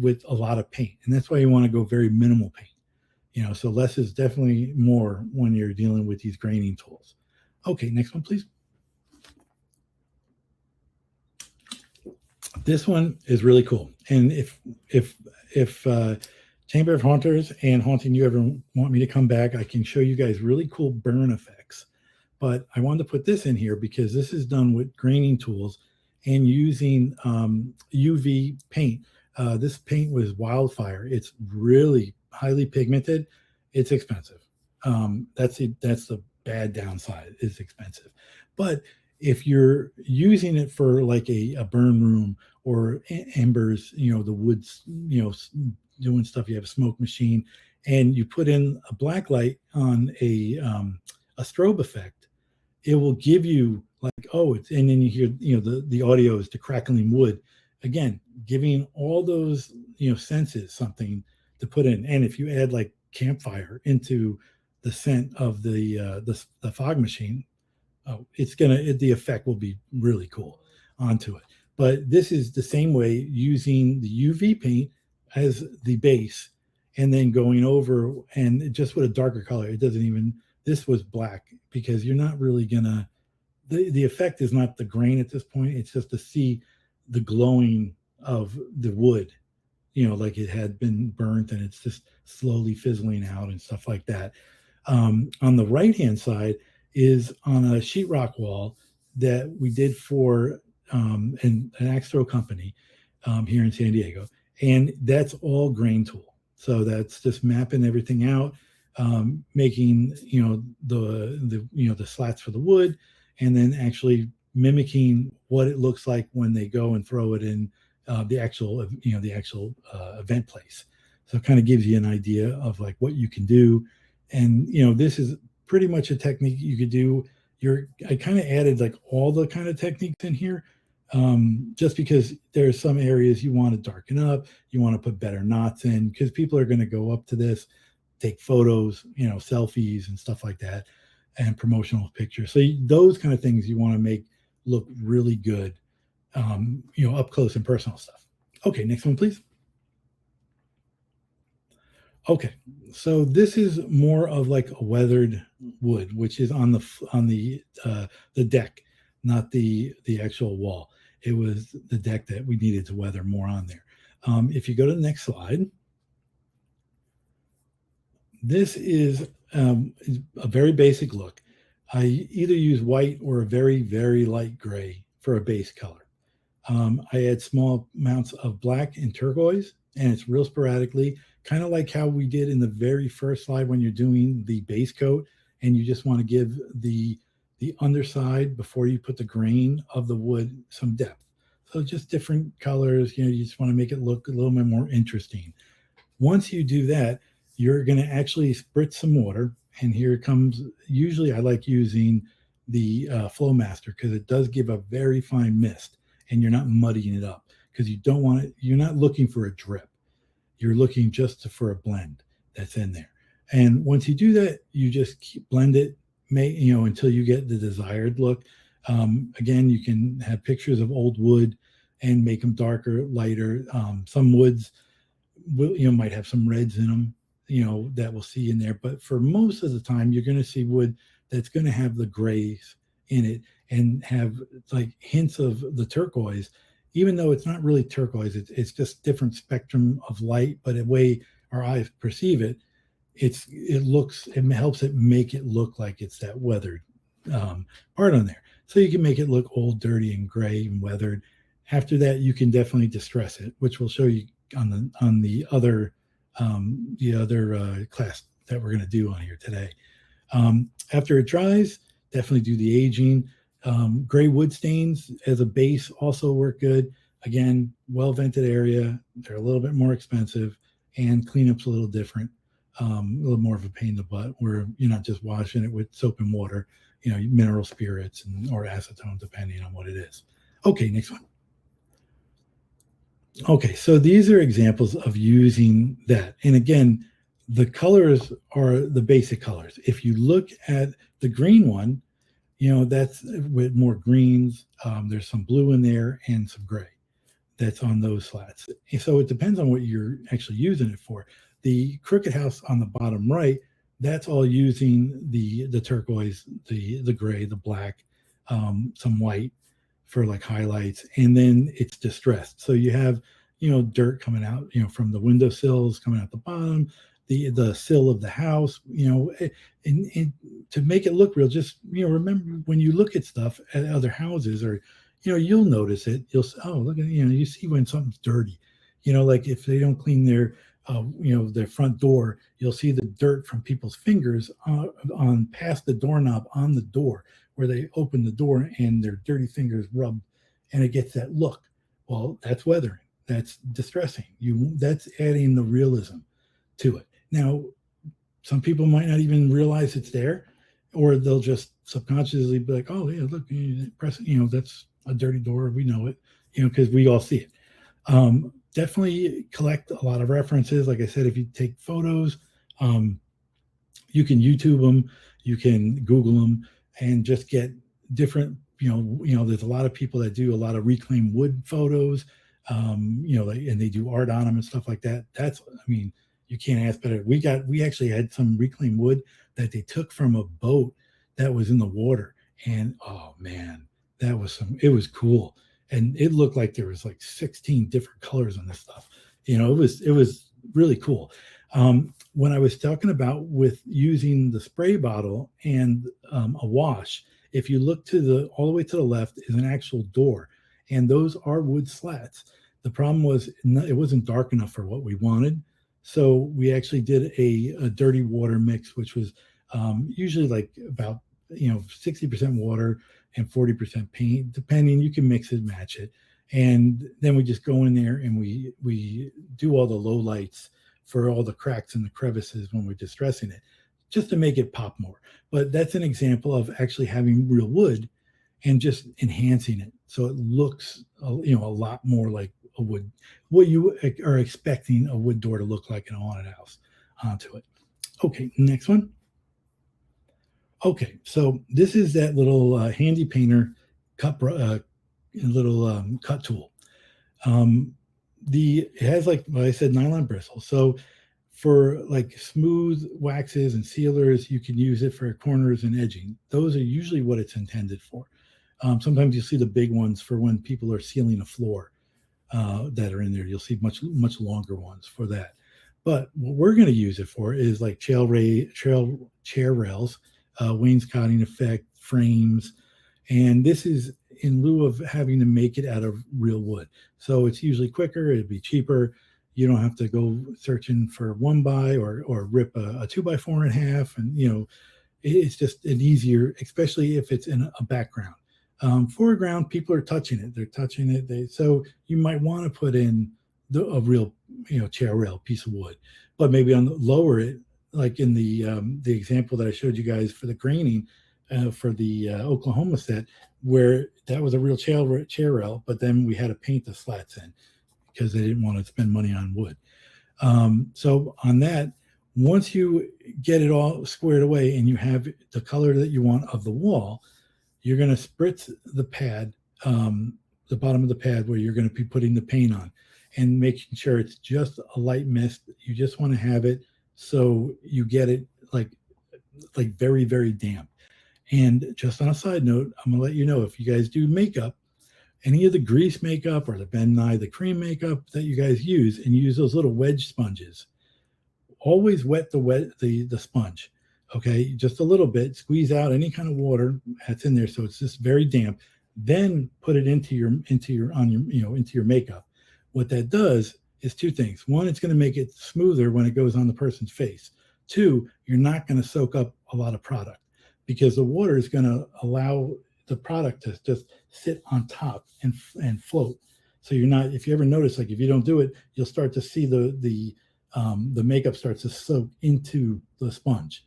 S6: with a lot of paint. And that's why you want to go very minimal paint. So less is definitely more when you're dealing with these graining tools. Okay, next one, please. This one is really cool. And if Chamber of Haunters and Haunting You ever want me to come back, I can show you guys really cool burn effects. But I wanted to put this in here because this is done with graining tools and using UV paint. This paint was Wildfire. It's really highly pigmented. It's expensive. That's the bad downside. It's expensive. But if you're using it for like a burn room or embers, the woods, doing stuff, you have a smoke machine, and you put in a black light on a strobe effect, it will give you like, and then you hear, the audio is the crackling wood. Again, giving all those, senses something to put in. And if you add like campfire into the scent of the fog machine, the effect will be really cool onto it. But this is the same way, using the UV paint as the base and then going over and just with a darker color. It doesn't even, this was black because you're not really gonna, the effect is not the grain at this point. It's just to see the glowing of the wood, like it had been burnt and it's just slowly fizzling out and stuff like that. On the right-hand side is on a sheetrock wall that we did for an axe throw company here in San Diego. And that's all grain tool. So that's just mapping everything out, making, the slats for the wood, and then actually mimicking what it looks like when they go and throw it in the actual event place. So it kind of gives you an idea of like what you can do. And, this is pretty much a technique you could do. I kind of added like all the kind of techniques in here, just because there's some areas you want to darken up, you want to put better knots in, because people are going to go up to this, take photos, selfies and stuff like that, and promotional pictures. So those kind of things you want to make look really good, up close and personal stuff. Okay, next one, please. Okay, so this is more of like a weathered wood, which is on the deck, not the actual wall. It was the deck that we needed to weather more on there. If you go to the next slide, this is a very basic look. I either use white or a very, very light gray for a base color. I add small amounts of black and turquoise, and it's real sporadically, kind of like how we did in the very first slide when you're doing the base coat and you just want to give the underside before you put the grain of the wood some depth. So just different colors, you just want to make it look a little bit more interesting. Once you do that, you're going to actually spritz some water. And here it comes. Usually I like using the Flow Master because it does give a very fine mist and you're not muddying it up, because you don't want it. You're not looking for a drip. You're looking just for a blend that's in there. And once you do that, you just blend it, until you get the desired look. Again, you can have pictures of old wood and make them darker, lighter. Some woods might have some reds in them, that we'll see in there. But for most of the time, you're going to see wood that's going to have the grays in it and have like hints of the turquoise, even though it's not really turquoise. It's just different spectrum of light, but the way our eyes perceive it, it helps it make it look like it's that weathered part on there. So you can make it look old, dirty, and gray and weathered. After that, you can definitely distress it, which we'll show you on the other class that we're going to do on here today. After it dries, definitely do the aging. Gray wood stains as a base also work good. Again, well-vented area. They're a little bit more expensive, and cleanup's a little different. A little more of a pain in the butt, where you're not just washing it with soap and water, mineral spirits or acetone, depending on what it is. Okay, next one. Okay, so these are examples of using that. And again, the colors are the basic colors. If you look at the green one, that's with more greens. There's some blue in there and some gray that's on those slats. So it depends on what you're actually using it for. The Crooked House on the bottom right, that's all using the turquoise, the gray, the black, some white for like highlights, and then it's distressed. So you have, dirt coming out, from the windowsills coming out the bottom, the sill of the house, and to make it look real, just, remember when you look at stuff at other houses, or, you'll notice it. You'll say, oh, look at, you see when something's dirty, like if they don't clean their, their front door, you'll see the dirt from people's fingers on past the doorknob on the door where they open the door, and their dirty fingers rub, and it gets that look. Well, that's weathering. That's distressing. That's adding the realism to it. Now, some people might not even realize it's there, or they'll just subconsciously be like, oh yeah, look, press, that's a dirty door. We know it, because we all see it. Definitely collect a lot of references. Like I said, if you take photos, you can YouTube them, you can Google them, and just get different, there's a lot of people that do a lot of reclaimed wood photos, and they do art on them and stuff like that. You can't ask better. We actually had some reclaimed wood that they took from a boat that was in the water, and oh man, it was cool. And it looked like there was like 16 different colors on this stuff. It was really cool. When I was talking about with using the spray bottle and a wash, if you look all the way to the left is an actual door, and those are wood slats. The problem was it wasn't dark enough for what we wanted. So we actually did a dirty water mix, which was usually like about 60% water and 40% paint, depending. You can mix it, match it, and then we just go in there and we do all the low lights for all the cracks and the crevices when we're distressing it, just to make it pop more. But that's an example of actually having real wood and just enhancing it so it looks a lot more like a wood, what you are expecting a wood door to look like in a haunted house onto it. Okay, next one. Okay, so this is that little handy painter cut cut tool. It has, like what I said, nylon bristles. So for like smooth waxes and sealers, you can use it for corners and edging. Those are usually what it's intended for. Sometimes you'll see the big ones for when people are sealing a floor that are in there. You'll see much longer ones for that. But what we're going to use it for is like chair rails, wainscoting effect, frames, and this is in lieu of having to make it out of real wood. So it's usually quicker, it'd be cheaper. You don't have to go searching for 1x or rip a 2x4 in half, and it's just an easier, especially if it's in a background. Foreground, people are touching it. They're touching it. So you might want to put in a real chair rail piece of wood, but maybe lower it, like in the example that I showed you guys for the graining for the Oklahoma set, where that was a real chair rail, but then we had to paint the slats in because they didn't want to spend money on wood. So on that, once you get it all squared away and you have the color that you want of the wall, you're going to spritz the pad, the bottom of the pad where you're going to be putting the paint on, and making sure it's just a light mist. You just want to have it so you get it like very, very damp. And just on a side note, I'm going to let you know, if you guys do makeup, any of the grease makeup or the Ben Nye, the cream makeup that you guys use, and use those little wedge sponges, always wet the sponge. Okay, just a little bit, squeeze out any kind of water that's in there, so it's just very damp. Then put it into your makeup. What that does is two things. One, it's going to make it smoother when it goes on the person's face. Two, you're not going to soak up a lot of product, because the water is going to allow the product to just sit on top and float. So you're not, if you ever notice, like if you don't do it, you'll start to see the makeup starts to soak into the sponge,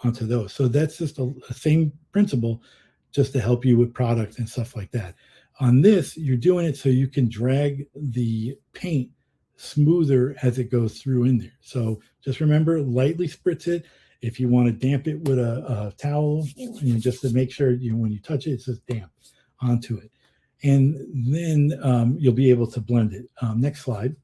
S6: onto those. So that's just the same principle, just to help you with product and stuff like that. On this, you're doing it so you can drag the paint smoother as it goes through in there. So just remember, lightly spritz it. If you want to damp it with a towel, just to make sure when you touch it, it's just damp onto it. And then you'll be able to blend it. Next slide.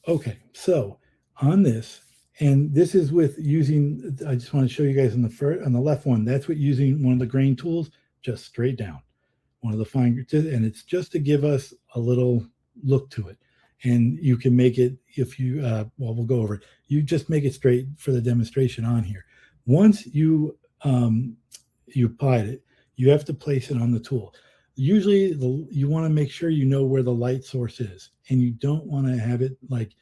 S6: Okay, so on this, And this is with using, I just want to show you guys on the left one, that's what using one of the grain tools, just straight down. One of the fine, and it's just to give us a little look to it. And you can make it, if you, well, we'll go over it. You just make it straight for the demonstration on here. Once you applied it, you have to place it on the tool. Usually you want to make sure you know where the light source is, and you don't want to have it like,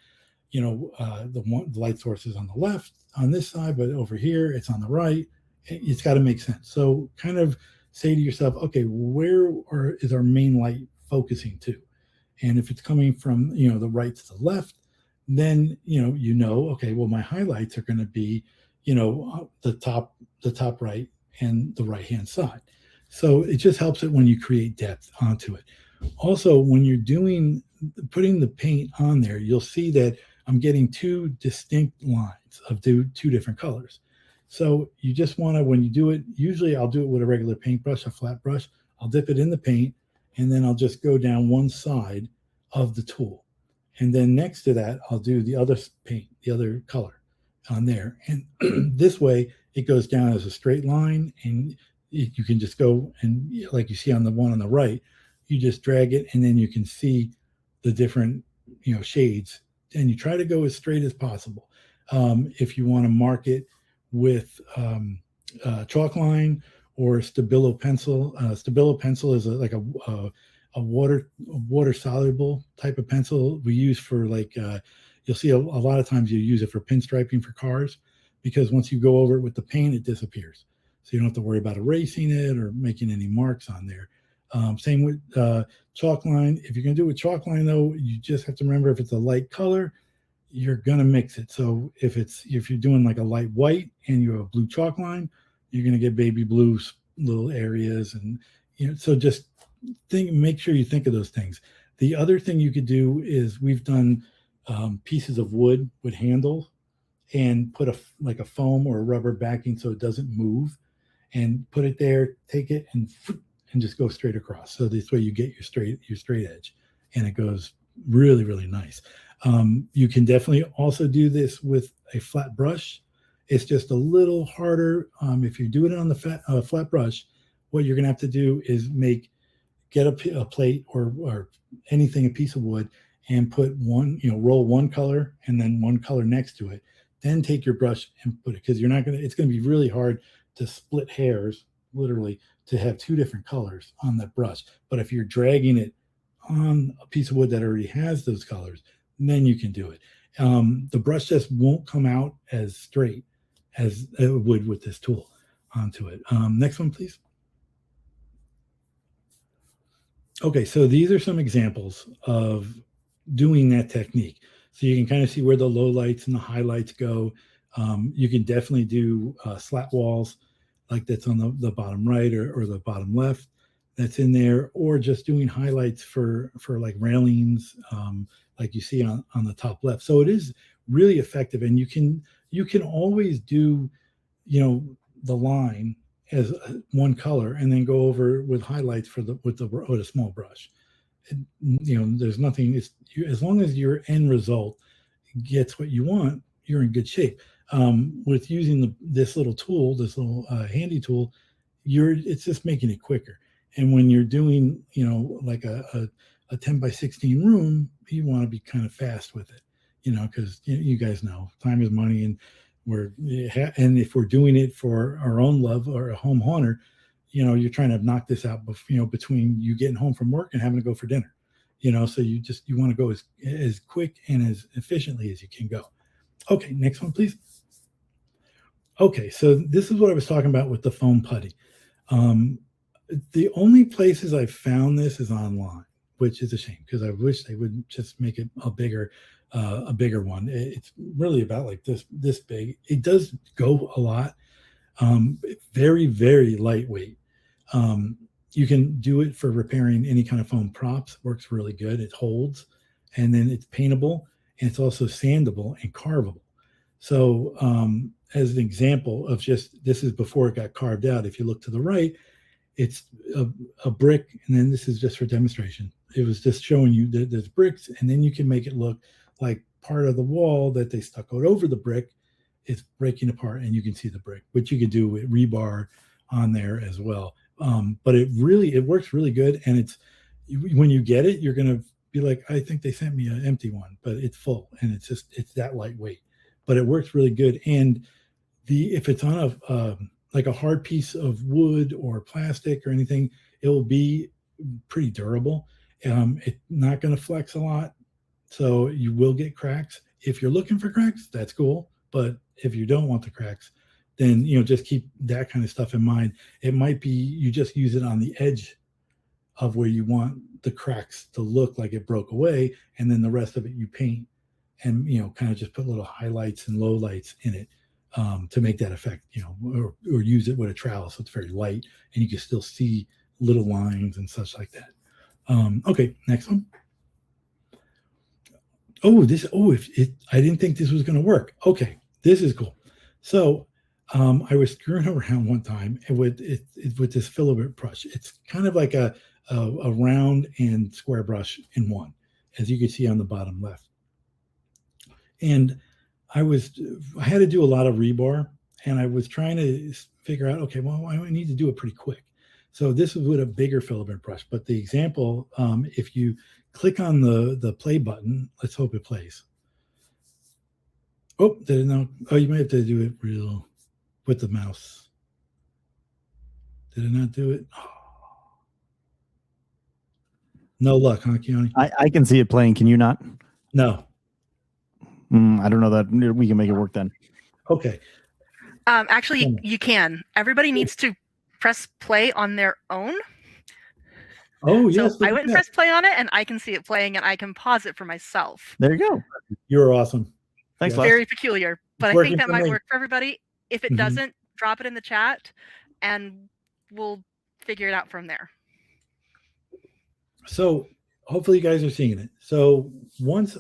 S6: you know, the light source is on the left on this side, but over here it's on the right. It's got to make sense. So kind of say to yourself, okay, where is our main light focusing to? And if it's coming from, you know, the right to the left, then, you know, okay, well, my highlights are going to be, you know, the top right and the right-hand side. So it just helps it when you create depth onto it. Also, when you're putting the paint on there, you'll see that I'm getting two distinct lines of two different colors. So you just want to, when you do it, usually I'll do it with a regular paintbrush, a flat brush. I'll dip it in the paint, and then I'll just go down one side of the tool. And then next to that, I'll do the other paint, the other color on there. And this way, it goes down as a straight line, and you can just go, and like you see on the one on the right, you just drag it, and then you can see the different, you know, shades, and you try to go as straight as possible. If you want to mark it with chalk line or Stabilo pencil. Stabilo pencil is like a water soluble type of pencil we use for, like, you'll see a lot of times you use it for pinstriping for cars, because once you go over it with the paint, it disappears. So you don't have to worry about erasing it or making any marks on there. Same with chalk line. If you're going to do it with chalk line, though, you just have to remember, if it's a light color, you're going to mix it. So if you're doing like a light white and you have a blue chalk line, you're going to get baby blue little areas. And, you know, so just make sure you think of those things. The other thing you could do is, we've done pieces of wood with handles and put a foam or a rubber backing so it doesn't move, and put it there, take it and just go straight across. So this way you get your straight edge, and it goes really, really nice. You can definitely also do this with a flat brush. It's just a little harder. If you're doing it on the flat brush, what you're going to have to do is get a plate or anything, a piece of wood, and put roll one color and then one color next to it. Then take your brush and put it, because it's going to be really hard to split hairs, literally, to have two different colors on that brush. But if you're dragging it on a piece of wood that already has those colors, then you can do it. The brush just won't come out as straight as it would with this tool onto it. Next one, please. Okay, so these are some examples of doing that technique. So you can kind of see where the low lights and the highlights go. You can definitely do slat walls, like that's on the bottom right or the bottom left that's in there, or just doing highlights for like railings, like you see on the top left. So it is really effective, and you can always do, the line as one color and then go over with highlights with a small brush. There's nothing. As long as your end result gets what you want, you're in good shape. With using this little tool, this little handy tool, it's just making it quicker. And when you're doing, like a 10 by 16 room, you want to be kind of fast with it, because you guys know time is money, and if we're doing it for our own love or a home haunter, you're trying to knock this out, between you getting home from work and having to go for dinner, so you want to go as quick and as efficiently as you can go. Okay, next one, please. Okay, so this is what I was talking about with the foam putty. The only places I've found this is online, which is a shame, because I wish they would just make it a bigger one. It's really about like this big. It does go a lot. Very, very lightweight. You can do it for repairing any kind of foam props. Works really good. It holds, and then it's paintable, and it's also sandable and carvable. So as an example of this is before it got carved out. If you look to the right, it's a brick, and then this is just for demonstration. It was just showing you that there's bricks, and then you can make it look like part of the wall that they stuccoed over the brick, it's breaking apart, and you can see the brick, which you could do with rebar on there as well. But it works really good, and it's when you get it, you're gonna be like, I think they sent me an empty one, but it's full, and it's that lightweight. But it works really good, and if it's on a like a hard piece of wood or plastic or anything, it will be pretty durable. It's not going to flex a lot, so you will get cracks. If you're looking for cracks, that's cool. But if you don't want the cracks, then just keep that kind of stuff in mind. It might be you just use it on the edge of where you want the cracks to look like it broke away, and then the rest of it you paint and kind of just put little highlights and lowlights in it to make that effect, or use it with a trowel so it's very light and you can still see little lines and such like that. Okay, next one. I didn't think this was going to work. Okay, this is cool. So I was screwing around one time with this filament brush. It's kind of like a round and square brush in one, as you can see on the bottom left. And I had to do a lot of rebar, and I was trying to figure out, okay, well, I need to do it pretty quick. So this is with a bigger filament brush. But the example, if you click on the play button, let's hope it plays. Oh, did it not? Oh, you might have to do it real with the mouse. Did it not do it? Oh. No luck, huh, Keone?
S2: I can see it playing. Can you not?
S6: No.
S2: I don't know that we can make it work then.
S6: Okay.
S3: Actually, you can. Everybody needs to press play on their own.
S6: Oh, yes.
S3: So I went and pressed play on it, and I can see it playing, and I can pause it for myself.
S2: There you go.
S6: You're awesome.
S2: Thanks,
S6: yes.
S3: Very peculiar, but I think that might work for everybody. If it doesn't, drop it in the chat, and we'll figure it out from there.
S6: So hopefully you guys are seeing it. So once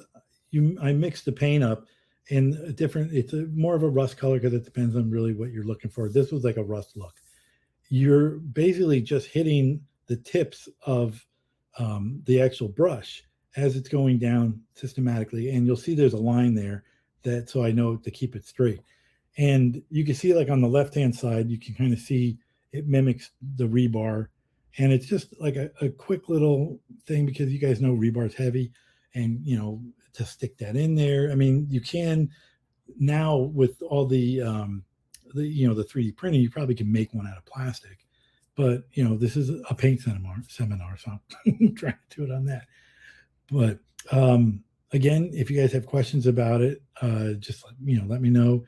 S6: I mixed the paint up in a different, it's more of a rust color because it depends on really what you're looking for. This was like a rust look. You're basically just hitting the tips of the actual brush as it's going down systematically. And you'll see there's a line there so I know to keep it straight. And you can see like on the left-hand side, you can kind of see it mimics the rebar. And it's just like a quick little thing because you guys know rebar is heavy, and to stick that in there. I mean, you can now with all the 3D printing, you probably can make one out of plastic. But this is a paint seminar, so I'm trying to do it on that. But again, if you guys have questions about it, just let me know.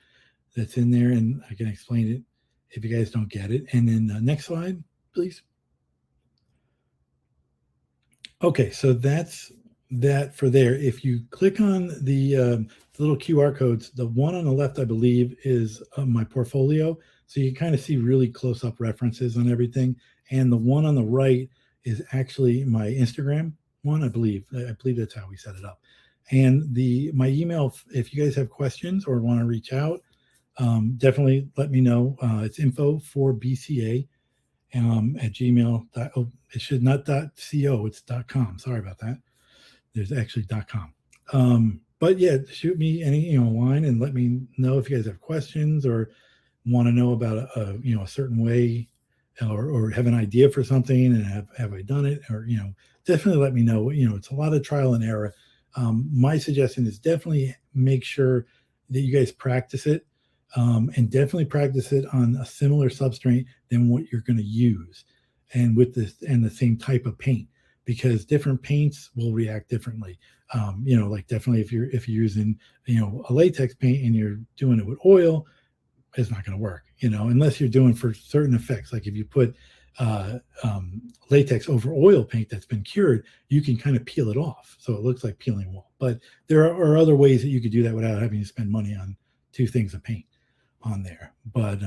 S6: That's in there, and I can explain it if you guys don't get it. And then next slide, please. Okay, so that's that for there. If you click on the little QR codes, the one on the left, I believe, is my portfolio. So you kind of see really close-up references on everything. And the one on the right is actually my Instagram one, I believe. I believe that's how we set it up. And my email, if you guys have questions or want to reach out, definitely let me know. It's info4bca at gmail. Oh, it should not .co, it's .com. Sorry about that. There's actually .com. But yeah, shoot me any line and let me know if you guys have questions or want to know about a certain way or have an idea for something and have I done it, or definitely let me know. It's a lot of trial and error. My suggestion is definitely make sure that you guys practice it, and definitely practice it on a similar substrate than what you're going to use, and with this and the same type of paint, because different paints will react differently. Like definitely if you're using a latex paint and you're doing it with oil, it's not going to work, unless you're doing for certain effects. Like if you put latex over oil paint that's been cured, you can kind of peel it off so it looks like peeling wool. But there are other ways that you could do that without having to spend money on two things of paint on there. But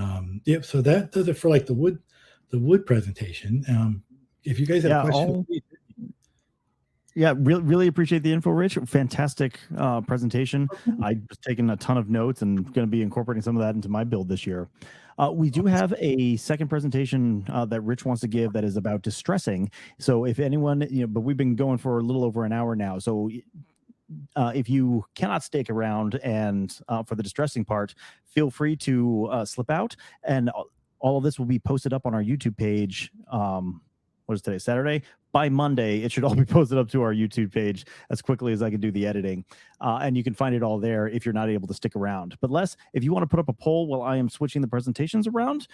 S6: yeah, so that does it for like the wood presentation. If you guys have questions,
S2: yeah, really appreciate the info, Rich. Fantastic presentation. I've taken a ton of notes and going to be incorporating some of that into my build this year. We do have a second presentation that Rich wants to give that is about distressing. So if anyone, but we've been going for a little over an hour now. So if you cannot stick around and for the distressing part, feel free to slip out, and all of this will be posted up on our YouTube page. What is today? Saturday. By Monday, it should all be posted up to our YouTube page as quickly as I can do the editing. And you can find it all there if you're not able to stick around. But Les, if you want to put up a poll while I am switching the presentations around,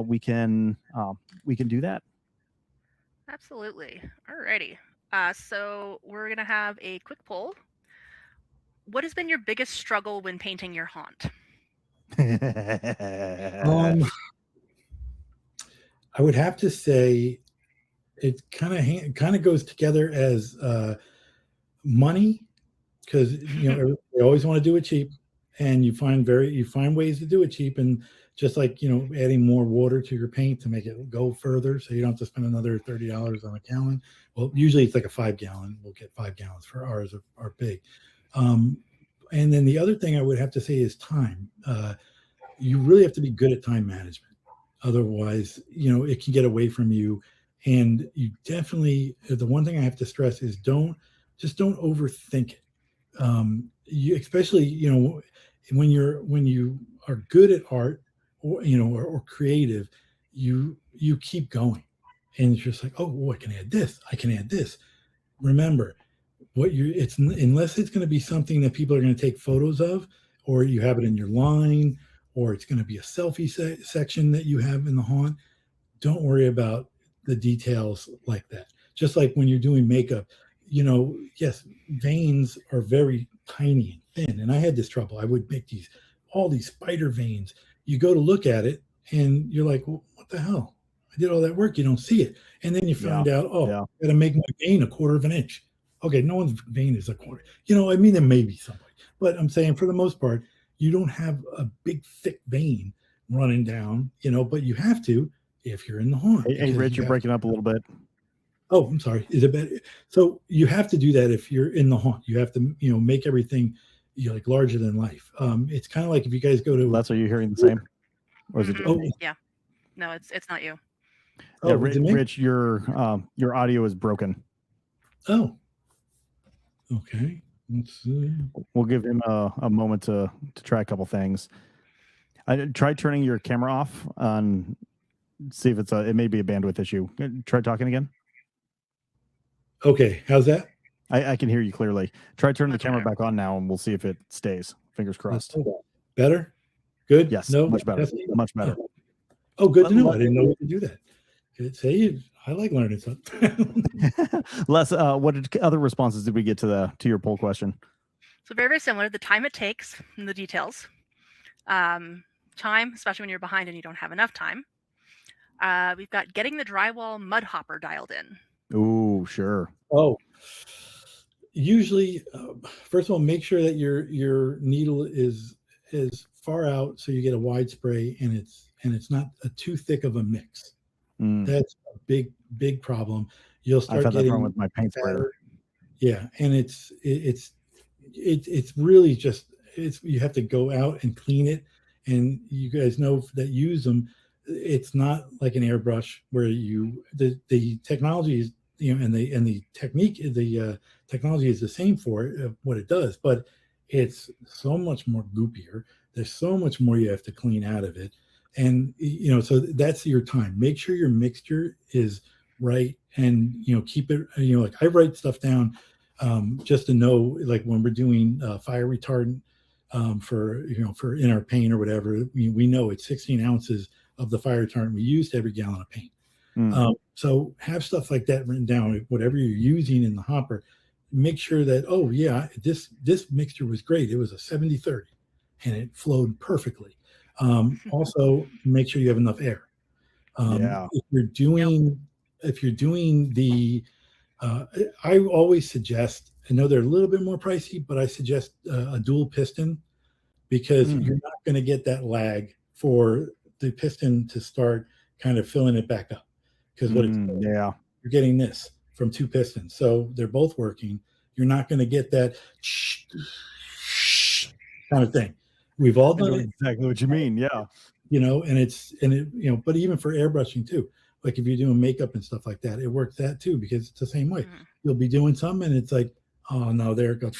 S2: we can do that.
S3: Absolutely. Alrighty. So we're going to have a quick poll. What has been your biggest struggle when painting your haunt?
S6: I would have to say it kind of goes together as money, because they always want to do it cheap, and you find ways to do it cheap, and just like adding more water to your paint to make it go further, so you don't have to spend another $30 on a gallon. Well, usually it's like a 5-gallon. We'll get 5 gallons for ours are big. And then the other thing I would have to say is time. You really have to be good at time management. Otherwise, it can get away from you. And you definitely, the one thing I have to stress is don't overthink it. Especially, when you are good at art or creative, you keep going, and it's just like, oh, I can add this. I can add this. Remember, unless it's going to be something that people are going to take photos of, or you have it in your line, or it's going to be a selfie section that you have in the haunt, don't worry about the details like that. Just like when you're doing makeup, yes, veins are very tiny and thin. And I had this trouble. I would make all these spider veins. You go to look at it and you're like, well, what the hell? I did all that work. You don't see it. And then you find out, I got to make my vein 1/4 inch. Okay, no one's vein is 1/4. I mean, there may be somebody, but I'm saying for the most part, you don't have a big, thick vein running down, but you have to if you're in the haunt.
S2: Hey, Rich, you're breaking up a little bit.
S6: Oh, I'm sorry. Is it better? So you have to do that if you're in the haunt. You have to, make everything like larger than life. It's kind of like if you guys go to.
S2: Les, are you hearing the same? Or is it?
S3: Yeah. No, it's not you.
S2: Yeah, Rich, your audio is broken.
S6: Oh. Okay. Let's see.
S2: We'll give him a moment to try a couple things. I tried turning your camera off on. See if it may be a bandwidth issue. Try talking again.
S6: Okay, how's that?
S2: I can hear you clearly. Try turning the camera back on now, and we'll see if it stays. Fingers crossed.
S6: Better? Good?
S2: Yes.
S6: No,
S2: much better. Much better.
S6: Oh, good to know. I didn't know we could do that. I like learning something.
S2: Les, what other responses did we get to your poll question?
S3: So very, very similar. The time it takes and the details. Time, especially when you're behind and you don't have enough time. We've got getting the drywall mud hopper dialed in.
S2: Oh, sure.
S6: Oh, usually, first of all, make sure that your needle is far out so you get a wide spray, and it's not too thick of a mix. That's a big problem. You'll start
S2: I've had
S6: getting
S2: that problem with my paint sprayer.
S6: Yeah, and it's really just you have to go out and clean it, and you guys know that use them. It's not like an airbrush where the technology is and the technique the technology is the same for it, what it does, but it's so much more goopier. There's so much more you have to clean out of it, and so that's your time. Make sure your mixture is right, and keep it. Like I write stuff down just to know, like when we're doing fire retardant for in our paint or whatever, we know it's 16 ounces of the fire retardant we use to every gallon of paint. So have stuff like that written down. Whatever you're using in the hopper, make sure that this mixture was great. It was a 70-30, and it flowed perfectly. Also, make sure you have enough air. If you're doing the, I always suggest. I know they're a little bit more pricey, but I suggest a dual piston, because you're not going to get that lag for the piston to start kind of filling it back up, because you're getting this from 2 pistons, so they're both working. You're not going to get that kind of thing. We've all done it.
S2: Exactly what you mean. Yeah.
S6: But even for airbrushing too, like if you're doing makeup and stuff like that, it works that too, because it's the same way. You'll be doing some and it's like, oh no, there it goes.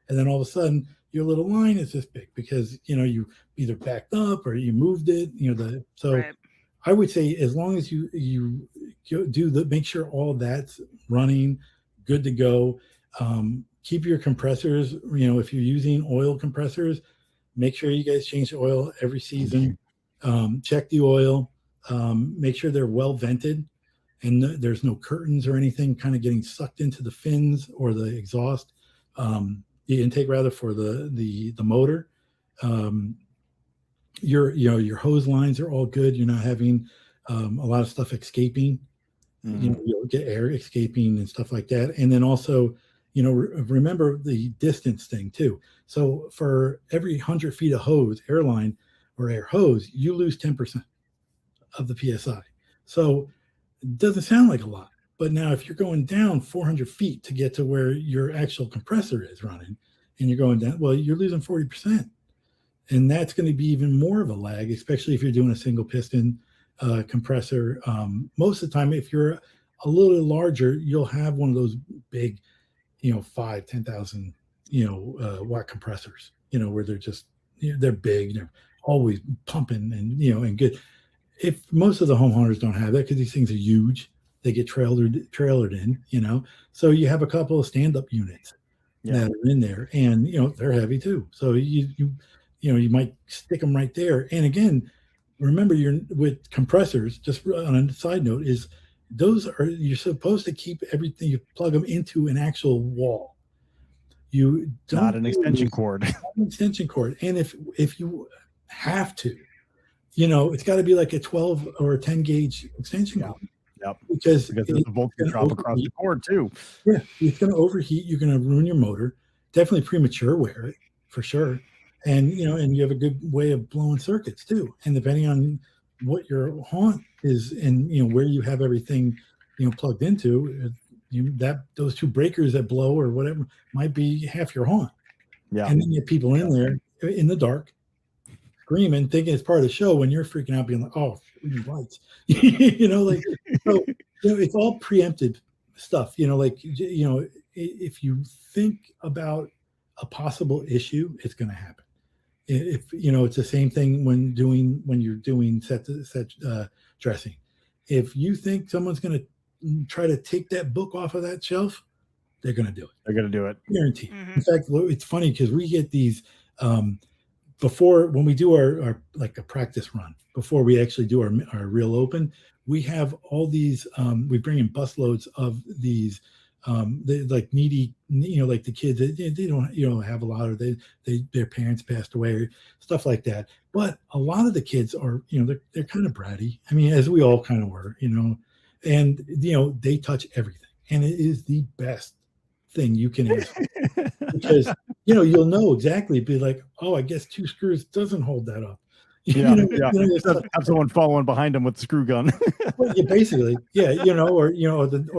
S6: And then all of a sudden your little line is this big because, you either backed up or you moved it,
S3: Right.
S6: I would say as long as you do make sure all that's running, good to go. Keep your compressors, if you're using oil compressors, make sure you guys change the oil every season. Check the oil, make sure they're well vented and there's no curtains or anything kind of getting sucked into the fins or the exhaust, the intake rather for the motor. Your hose lines are all good. You're not having a lot of stuff escaping. You'll get air escaping and stuff like that. And then also, remember the distance thing too. So for every 100 feet of hose, airline or air hose, you lose 10% of the PSI. So it doesn't sound like a lot, but now if you're going down 400 feet to get to where your actual compressor is running and you're going down, well, you're losing 40%. And that's going to be even more of a lag, especially if you're doing a single piston compressor. Most of the time, if you're a little larger, you'll have one of those big, 10,000, watt compressors, where they're just, they're big, they're always pumping and, and good. If most of the homeowners don't have that because these things are huge, they get trailered in, so you have a couple of stand-up units that are in there and, they're heavy too. So you might stick them right there. And again, remember you're with compressors, just on a side note, is you're supposed to keep everything, you plug them into an actual wall. You don't
S2: not an extension cord.
S6: Not an extension cord. And if you have to, it's got to be like a 12 or a 10 gauge extension cord.
S2: Yep.
S6: Because
S2: there's a voltage drop across the cord too.
S6: Yeah, it's going to overheat. You're going to ruin your motor. Definitely premature wear it for sure. And and you have a good way of blowing circuits too. And depending on what your haunt is and where you have everything plugged into, those two breakers that blow or whatever might be half your haunt.
S2: Yeah.
S6: And then you have people in there in the dark screaming, thinking it's part of the show when you're freaking out, being like, "Oh, we need lights," so it's all preemptive stuff. If you think about a possible issue, it's going to happen. If it's the same thing when you're doing set dressing. If you think someone's going to try to take that book off of that shelf, they're going to do it.
S2: They're going to do it.
S6: Guaranteed. Mm-hmm. In fact, it's funny because we get these before when we do our like a practice run before we actually do our real open. We have all these. We bring in busloads of these. They like needy, like the kids, they don't have a lot, or their parents passed away, or stuff like that. But a lot of the kids are, they're kind of bratty. I mean, as we all kind of were, and they touch everything, and it is the best thing you can ask because you'll know exactly. Be like, oh, I guess 2 screws doesn't hold that up.
S2: Have someone following behind them with the screw gun.
S6: Well, yeah, basically, or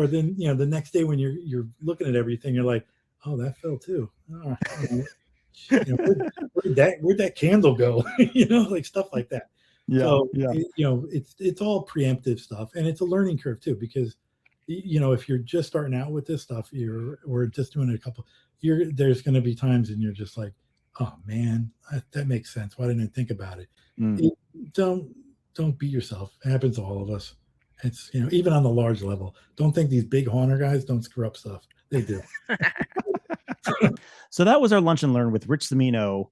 S6: then the next day when you're looking at everything, you're like, oh, that fell too. Oh, where'd that candle go? Like stuff like that. Yeah. So, it's all preemptive stuff, and it's a learning curve too, because if you're just starting out with this stuff, we're just doing it a couple. There's going to be times, and you're just like, oh man, that makes sense. Why didn't I think about it? Don't beat yourself. It happens to all of us. It's even on the large level. Don't think these big haunter guys don't screw up stuff. They do.
S2: So that was our lunch and learn with Rich Cimino,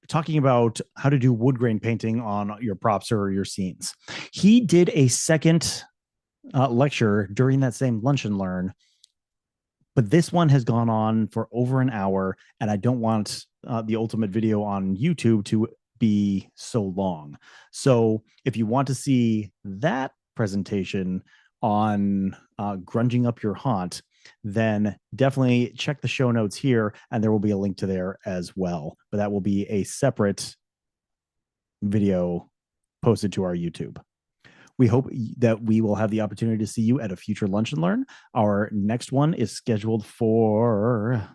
S2: talking about how to do wood grain painting on your props or your scenes. He did a second lecture during that same lunch and learn, but this one has gone on for over an hour, and I don't want the ultimate video on YouTube to be so long. So if you want to see that presentation on grunging up your haunt, then definitely check the show notes here, and there will be a link to there as well. But that will be a separate video posted to our YouTube. We hope that we will have the opportunity to see you at a future Lunch and Learn. Our next one is scheduled for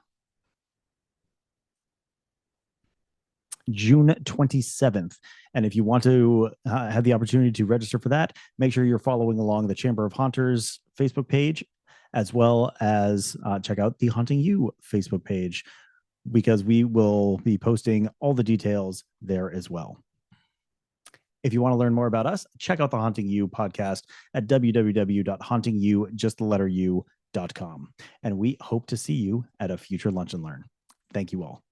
S2: June 27th. And if you want to have the opportunity to register for that, make sure you're following along the Chamber of Haunters Facebook page, as well as check out the Haunting You Facebook page, because we will be posting all the details there as well. If you want to learn more about us, check out the Haunting You podcast at www.hauntingyou.com. And we hope to see you at a future Lunch and Learn. Thank you all.